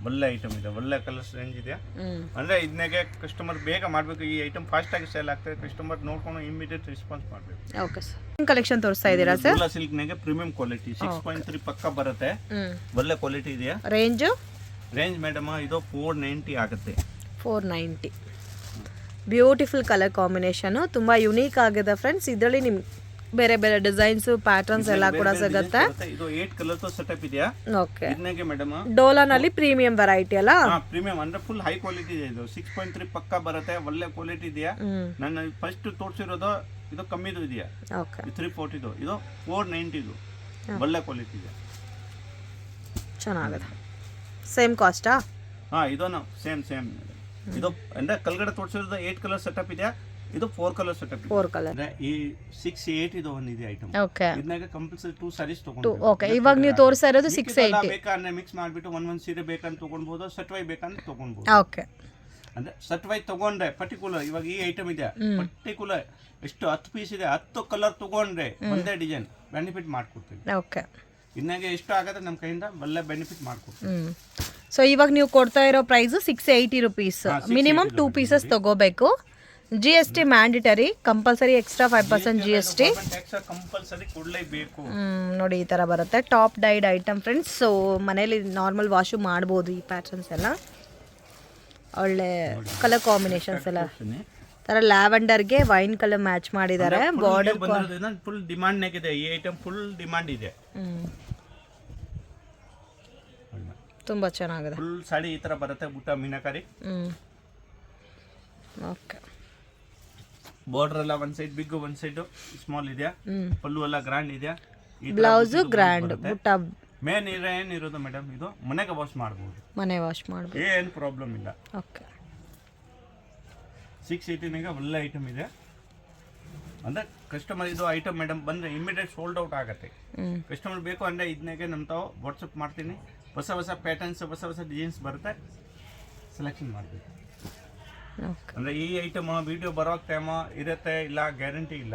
ಒಳ್ಳೆ ಐಟಮ್ ಇದೆ, ಒಳ್ಳೆ ಕಲರ್ಸ್ ರೇಂಜ್ ಇದೆ. ಅಂದರೆ ಇದನ್ನಾಗೆ ಕಸ್ಟಮರ್ ಬೇಗ ಮಾಡಬೇಕು, ಈ ಐಟಮ್ ಫಾಸ್ಟಾಗಿ ಸೇಲ್ ಆಗ್ತದೆ, ಕಸ್ಟಮರ್ ನೋಡ್ಕೊಂಡು ಇಮಿಡಿಯೇಟ್ ರೆಸ್ಪಾನ್ಸ್ ಮಾಡಬೇಕು. ಓಕೆ ಸರ್, ಕಲೆಕ್ಷನ್ ತೋರಿಸ್ತಾ ಇದ್ದೀರಾ ಸರ್? ಎಲ್ಲ ಸಿಲ್ಕ್ನಾಗೆ ಪ್ರೀಮಿಯಂ ಕ್ವಾಲಿಟಿ 6.3 ಪಕ್ಕ ಬರುತ್ತೆ, ಒಳ್ಳೆ ಕ್ವಾಲಿಟಿ ಇದೆಯಾ. ರೇಂಜ್ ಮೇಡಮ್ ಇದು 490 ಆಗುತ್ತೆ. 490. ಬ್ಯೂಟಿಫುಲ್ ಕಲರ್ ಕಾಂಬಿನೇಷನ್, ತುಂಬ ಯುನೀಕ್ ಆಗಿದೆ ಫ್ರೆಂಡ್ಸ್. ಇದರಲ್ಲಿ ನಿಮ್ಗೆ ಬೇರೆ ಬೇರೆ ಡಿಸೈನ್ಸ್ ಪ್ಯಾಟರ್ನ್ಸ್ ಎಲ್ಲ ಕೂಡ ಸಿಗುತ್ತೆ. ಇದು 8 ಕಲರ್ ಸೆಟಪ್ ಇದೆಯಾ. ಓಕೆ, ಇದನ್ನಾಗೆ ಮೇಡಮ್ ಡೋಲಾನಲ್ಲಿ ಪ್ರೀಮಿಯಂ ವೆರೈಟಿ ಅಲ್ಲ? ಪ್ರೀಮಿಯಂ ಅಂದ್ರೆ ಫುಲ್ ಹೈ ಕ್ವಾಲಿಟಿ ಇದೆ. ಇದು 6.3 ಪಕ್ಕ ಬರುತ್ತೆ, ಒಳ್ಳೆ ಕ್ವಾಲಿಟಿ ಇದೆಯಾ. ನಾನು ಫಸ್ಟ್ ತೋರಿಸಿರೋದು ಇದು ಕಮ್ಮಿದು ಇದೆಯಾ. ಓಕೆ, 340 ಇದು 490 ಇದು ಒಳ್ಳೆ ಕ್ವಾಲಿಟಿ ಇದೆ, ಚೆನ್ನಾಗಿದೆ. ಸೇಮ್ ಕಾಸ್ಟಾ? ಇದನ್ನು ಸೇಮ್ ಇದು ಅಂದ್ರೆ ಕೆಳಗಡೆ ತೋರಿಸಿರೋದು 8 ಕಲರ್ ಸೆಟಪ್ ಇದೆಯಾ, ಇದು 4 ಕಲರ್ ಸೆಟಪ್. 4 ಕಲರ್. ಈ 680 ಇದು ಒಂದು ಇದೆ ಐಟಮ್. ಓಕೆ, ಇದನ್ನಾಗೆ ಕಂಪಲ್ಸರಿ 2 ಸಾರೀಸ್ ತಗೊಂಡು. ಓಕೆ, ಇವಾಗ ನೀವು ತೋರಿಸ್ತಾ ಇರೋದು 680. ಬೇಕಾದ್ರೆ ಮಿಕ್ಸ್ ಮಾಡಿಬಿಟ್ಟು ಒಂದೊಂದು ಸೀರೆ ಬೇಕಂತ ತಗೊಳ್ಬಹುದು, ಸೆಟ್ ವೈ ಬೇಕಂತ ತಗೊಳ್ಬಹುದು. ಓಕೆ, ಅಂದ್ರೆ ಸೆಟ್ ವೈ ತಗೊಂಡ್ರೆ ಪರ್ಟಿಕ್ಯುಲರ್ ಇವಾಗ ಈ ಐಟಮ್ ಇದೆ, ಪರ್ಟಿಕ್ಯುಲರ್ ಎಷ್ಟು 10 ಪೀಸ್ ಇದೆ, 10 ಕಲರ್ ತಗೊಂಡ್ರೆ ಒಂದೇ ಡಿಸೈನ್ ಬೆನಿಫಿಟ್ ಮಾಡ್ಕೊಡ್ತೀವಿ. ಓಕೆ, ಇದನ್ನಾಗೆ ಎಷ್ಟು ಆಗುತ್ತೆ ನಮ್ಮ ಕೈಯಿಂದ ಒಳ್ಳೆ ಬೆನಿಫಿಟ್ ಮಾಡ್ಕೊಡ್ತೀವಿ. ಸೊ ಇವಾಗ ನೀವು ಕೊಡ್ತಾ ಇರೋ ಪ್ರೈಸ್ 680 rupees. ಮಿನಿಮಮ್ 2 ಪೀಸಸ್ ತಗೋಬೇಕು. GST mandatory, compulsory extra 5% GST compulsory ಕೊಡಲೇಬೇಕು. ನೋಡಿ ಈ ಥರ ಬರುತ್ತೆ, top died item friends. So ಮನೇಲಿ ನಾರ್ಮಲ್ ವಾಶು ಮಾಡ್ಬೋದು. ಈ ಪ್ಯಾಟರ್ನ್ಸ್ ಎಲ್ಲ ಒಳ್ಳೆ ಕಲರ್ ಕಾಂಬಿನೇಷನ್ಸ್ ಎಲ್ಲ ಥರ ಲ್ಯಾವೆಂಡರ್ಗೆ ವೈನ್ ಕಲರ್ ಮ್ಯಾಚ್ ಮಾಡಿದ್ದಾರೆ. ಬಾರ್ಡರ್ ಫುಲ್ ಡಿಮಾಂಡ್ ಆಗಿದೆ ಈ ಐಟಮ್, ಫುಲ್ ಡಿಮಾಂಡ್ ಇದೆ. ತುಂಬ ಚೆನ್ನಾಗಿದೆ. ಫುಲ್ ಸಾಡಿ ಈ ತರ ಬರುತ್ತೆ, ಬುಟ್ಟ ಮೀನಾಕಾರಿ. ಓಕೆ, ಬಾರ್ಡರ್ ಎಲ್ಲ ಒಂದ್ ಸೈಡ್ ಬಿಗ್ ಒಂದ್ ಸೈಡ್ ಸ್ಮಾಲ್ ಇದೆಯಾ, ಪಲ್ಲು ಎಲ್ಲ ಗ್ರ್ಯಾಂಡ್ ಇದೆಯಾ, ಬ್ಲೌಸ್ ಗ್ರ್ಯಾಂಡ್, ಬುಟ್ಟ ಮೇನ್ ಏನಿರೋದು ಮೇಡಮ್ ಇದು ಮನೆಗೆ ವಾಶ್ ಮಾಡಬಹುದು, ಮನೆ ವಾಶ್ ಮಾಡಬಹುದು, ಏನು ಪ್ರಾಬ್ಲಮ್ ಇಲ್ಲ. ಓಕೆ, 680 ಒಳ್ಳೆ ಐಟಮ್ ಇದೆ. ಅಂದ್ರೆ ಕಸ್ಟಮರ್ ಇದು ಐಟಮ್ ಮೇಡಮ್ ಬಂದ್ರೆ ಇಮಿಡಿಯೇಟ್ ಸೋಲ್ಡ್ ಔಟ್ ಆಗುತ್ತೆ. ಕಸ್ಟಮರ್ ಬೇಕು ಅಂದ್ರೆ ಇದನ್ನಾಗೆ ನಮ್ಮ ತಾವು ವಾಟ್ಸಪ್ ಮಾಡ್ತೀನಿ, ಹೊಸ ಪ್ಯಾಟರ್ನ್ಸ್ ಹೊಸ ಡಿಸೈನ್ಸ್ ಬರುತ್ತೆ, ಸೆಲೆಕ್ಷನ್ ಮಾಡಬೇಕು. ಓಕೆ ಅಂದರೆ ಈ ಐಟಮ್ ವಿಡಿಯೋ ಬರೋ ಟೈಮ್ ಇರುತ್ತೆ ಇಲ್ಲ ಗ್ಯಾರಂಟಿ ಇಲ್ಲ.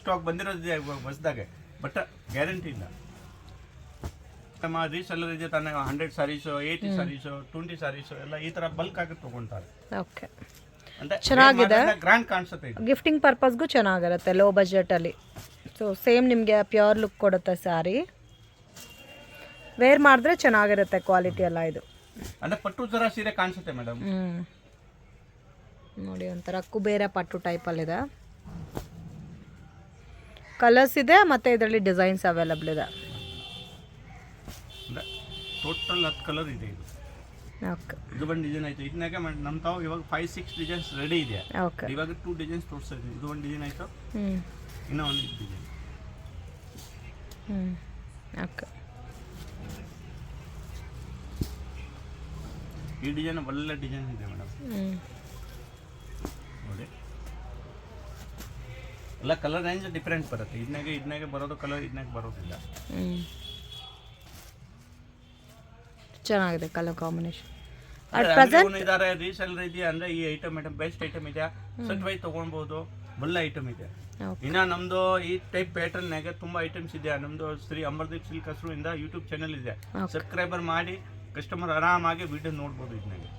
ಸ್ಟಾಕ್ ಬಂದಿರೋದಿದೆ ಹೊಸದಾಗೆ, ಬಟ್ ಗ್ಯಾರಂಟಿ ಇಲ್ಲ. ನಮ್ಮ ರೀಸೆಲ್ಲರ್ ಇದೆ ತಾನೇ 100 ಸ್ಯಾರೀಸು 80 ಸ್ಯಾರೀಸು 20 ಸ್ಯಾರೀಸು ಎಲ್ಲ ಈ ಥರ ಬಲ್ಕ್ ಆಗಿ ತೊಗೊಳ್ತಾರೆ. ಓಕೆ ಅಂದರೆ ಚೆನ್ನಾಗಿದೆ, ಗ್ರ್ಯಾಂಡ್ ಕಾಣಿಸುತ್ತೆ ಇದು. ಗಿಫ್ಟಿಂಗ್ ಪರ್ಪಸ್ಗೂ ಚೆನ್ನಾಗಿರುತ್ತೆ ಲೋ ಬಜೆಟಲ್ಲಿ. ಸೊ ಸೇಮ್ ನಿಮಗೆ ಪ್ಯೂರ್ ಲುಕ್ ಕೊಡುತ್ತೆ ಸ್ಯಾರಿ, ವೇರ್ ಮಾಡಿದ್ರೆ ಚೆನ್ನಾಗಿರುತ್ತೆ ಕ್ವಾಲಿಟಿ ಎಲ್ಲ ಇದು. ಅಂದರೆ ಪಟ್ಟು ಥರ ಸೀರೆ ಕಾಣಿಸುತ್ತೆ ಮೇಡಮ್. ನೋಡಿ ಒಂಥರ ಕುಬೇರ ಪಟ್ಟು ಟೈಪಲ್ಲಿದೆ, ಕಲರ್ಸ್ ಇದೆ ಮತ್ತು ಇದರಲ್ಲಿ ಡಿಸೈನ್ಸ್ ಅವೈಲಬಲ್ ಇದೆ. ಟೋಟಲ್ 10 ಕಲರ್ ಇದೆ ಇದು. ಓಕೆ ಇದು ಒಂದು ಡಿಸೈನ್ ಆಯಿತು. ಇದನ್ನಾಗೆ ನಮ್ಮ ತಾವು ಇವಾಗ 5-6 ಡಿಸೈನ್ಸ್ ರೆಡಿ ಇದೆ. ಓಕೆ ಇವಾಗ 2 ಡಿಸೈನ್ಸ್ ತೋರಿಸ್ತಾ ಇದ್ದೀನಿ. ಇದು ಒಂದು ಡಿಸೈನ್ ಆಯಿತು, ಇನ್ನೂ ಒಂದು ಡಿಸೈನ್. ಓಕೆ ಈ ಡಿಸೈನ್ ಒಳ್ಳೆ ಡಿಸೈನ್ ಇದೆ ಮೇಡಮ್. ನೋಡಿ ಎಲ್ಲ ಕಲರ್ ರೇಂಜ್ ಡಿಫ್ರೆಂಟ್ ಬರುತ್ತೆ. ಇದನ್ನಾಗೆ ಬರೋದು ಕಲರ್, ಇದನ್ನಾಗೆ ಬರೋದಿಲ್ಲ. ಚೆನ್ನಾಗಿದೆ ಕಲರ್ ಕಾಂಬಿನೇಷನ್. ಇದಾರೆ ರೀಸೆಲ್ಲರ್ ಇದೆಯಾ ಅಂದ್ರೆ ಈ ಐಟಮ್ ಮೇಡಮ್ ಬೆಸ್ಟ್ ಐಟಮ್ ಇದೆ, ಸೆಟ್ ವೈಸ್ ತಗೊಳ್ಬಹುದು, ಒಳ್ಳೆ ಐಟಮ್ ಇದೆ. ಇನ್ನ ನಮ್ದು ಈ ಟೈಪ್ ಪ್ಯಾಟರ್ನ್ ನಾಗೆ ತುಂಬಾ ಐಟಮ್ಸ್ ಇದೆ. ನಮ್ದು ಶ್ರೀ ಅಮರ್ದೀಪ್ ಸಿಲ್ಕ್ ಹಸ್ರು ಇಂದ ಯೂಟ್ಯೂಬ್ ಚಾನೆಲ್ ಇದೆ, ಸಬ್ಸ್ಕ್ರೈಬರ್ ಮಾಡಿ ಕಸ್ಟಮರ್ ಆರಾಮಾಗಿ ವಿಡಿಯೋ ನೋಡ್ಬೋದು. ಇದನ್ನಾಗೆ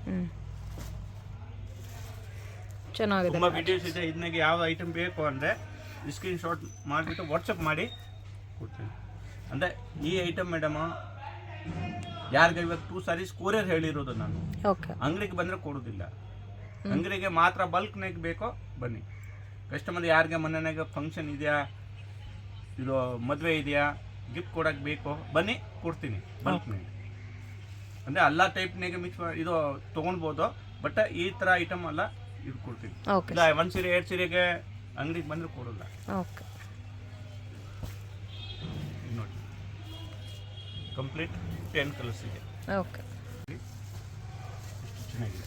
ಚೆನ್ನಾಗಿದೆ, ತುಂಬಾ ವಿಡಿಯೋಸ್ ಇದೆ. ಇದನ್ನಾಗೆ ಯಾವ ಐಟಮ್ ಬೇಕು ಅಂದ್ರೆ ಸ್ಕ್ರೀನ್ ಶಾಟ್ ಮಾಡಿಬಿಟ್ಟು ವಾಟ್ಸಪ್ ಮಾಡಿ ಕೊಡ್ತೀನಿ. ಅಂದ್ರೆ ಈ ಐಟಮ್ ಮೇಡಮ್ ಯಾರಿಗೆ ಇವಾಗ 2 ಸ್ಯಾರೀಸ್ ಕೊರಿಯರ್ ಹೇಳಿರೋದು ನಾನು. ಅಂಗಡಿಗೆ ಬಂದರೆ ಕೊಡೋದಿಲ್ಲ. ಅಂಗಡಿಗೆ ಮಾತ್ರ ಬಲ್ಕ್ನಾಗ ಬೇಕೋ ಬನ್ನಿ. ಕಸ್ಟಮರ್ ಯಾರಿಗೆ ಮನೆಯಾಗ ಫಂಕ್ಷನ್ ಇದೆಯಾ, ಇದು ಮದುವೆ ಇದೆಯಾ, ಗಿಫ್ಟ್ ಕೊಡೋಕೆ ಬೇಕೋ ಬನ್ನಿ, ಕೊಡ್ತೀನಿ ಬಲ್ಕ್ನಾಗ. ಅಂದರೆ ಎಲ್ಲ ಟೈಪ್ನಾಗೆ ಮಿಕ್ಸ್ ಇದು ತೊಗೊಳ್ಬೋದು, ಬಟ್ ಈ ಥರ ಐಟಮ್ ಎಲ್ಲ ಇದು ಕೊಡ್ತೀನಿ. ಇಲ್ಲ 1 ಸೀರೆ 2 ಸೀರೆಗೆ ಅಂಗಡಿಗೆ ಬಂದರೆ ಕೊಡೋಲ್ಲ. ಓಕೆ ನೋಡಿ ಕಂಪ್ಲೀಟ್ 10 ಕಲರ್ಸ್ ಇದೆ. ಓಕೆ ಚೆನ್ನಾಗಿದೆ.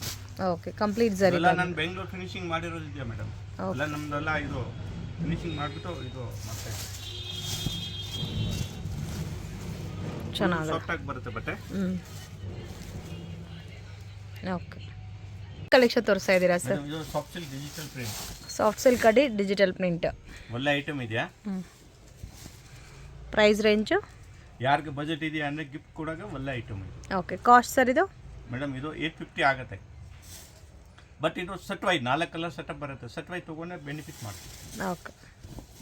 ಓಕೆ ಕಂಪ್ಲೀಟ್ ಜರಿ ಎಲ್ಲ ನಾನು ಬೆಂಗಳೂರು ಫಿನಿಶಿಂಗ್ ಮಾಡಿರೋದಿದೆಯಾ ಮೇಡಮ್. ಎಲ್ಲ ನಮ್ದೆಲ್ಲ ಇದು ಫಿನಿಶಿಂಗ್ ಮಾಡಿಬಿಟ್ಟು ಇದು ಮಾಡ್ತಾ ಇದ್ದೀವಿ. ಚೆನ್ನಾಗಿದೆ, ಸಾಫ್ಟ್ ಆಗಿ ಬರುತ್ತೆ ಬಟ್ಟೆ. ಓಕೆ ಕಲೆಕ್ಷನ್ ತೋರಿಸ್ತಾ ಇದ್ದೀರಾ ಸರ್? ಇದು soft silk digital print. Soft silk ಅಡಿ ಡಿಜಿಟಲ್ ಪ್ರಿಂಟ್ ಒಳ್ಳೆ ಐಟಮ್ ಇದೆಯಾ. ಪ್ರೈಸ್ ರೇಂಜು ಯಾರಿಗೆ ಬಜೆಟ್ ಇದೆಯಾ ಅಂದರೆ ಗಿಫ್ಟ್ ಕೊಡೋಕೆ ಒಳ್ಳೆ ಐಟಮ್ ಇದೆ. ಓಕೆ ಕಾಸ್ಟ್ ಸರ್ ಇದು? ಮೇಡಮ್ ಇದು 850 ಆಗುತ್ತೆ, ಬಟ್ ಇದು ಸೆಟ್ ವೈಸ್ 4 ಕಲರ್ ಸೆಟಪ್ ಬರುತ್ತೆ. ಸೆಟ್ ವೈಸ್ ತೊಗೊಂಡೆ ಬೆನಿಫಿಟ್ ಮಾಡ್ತೀವಿ. ಓಕೆ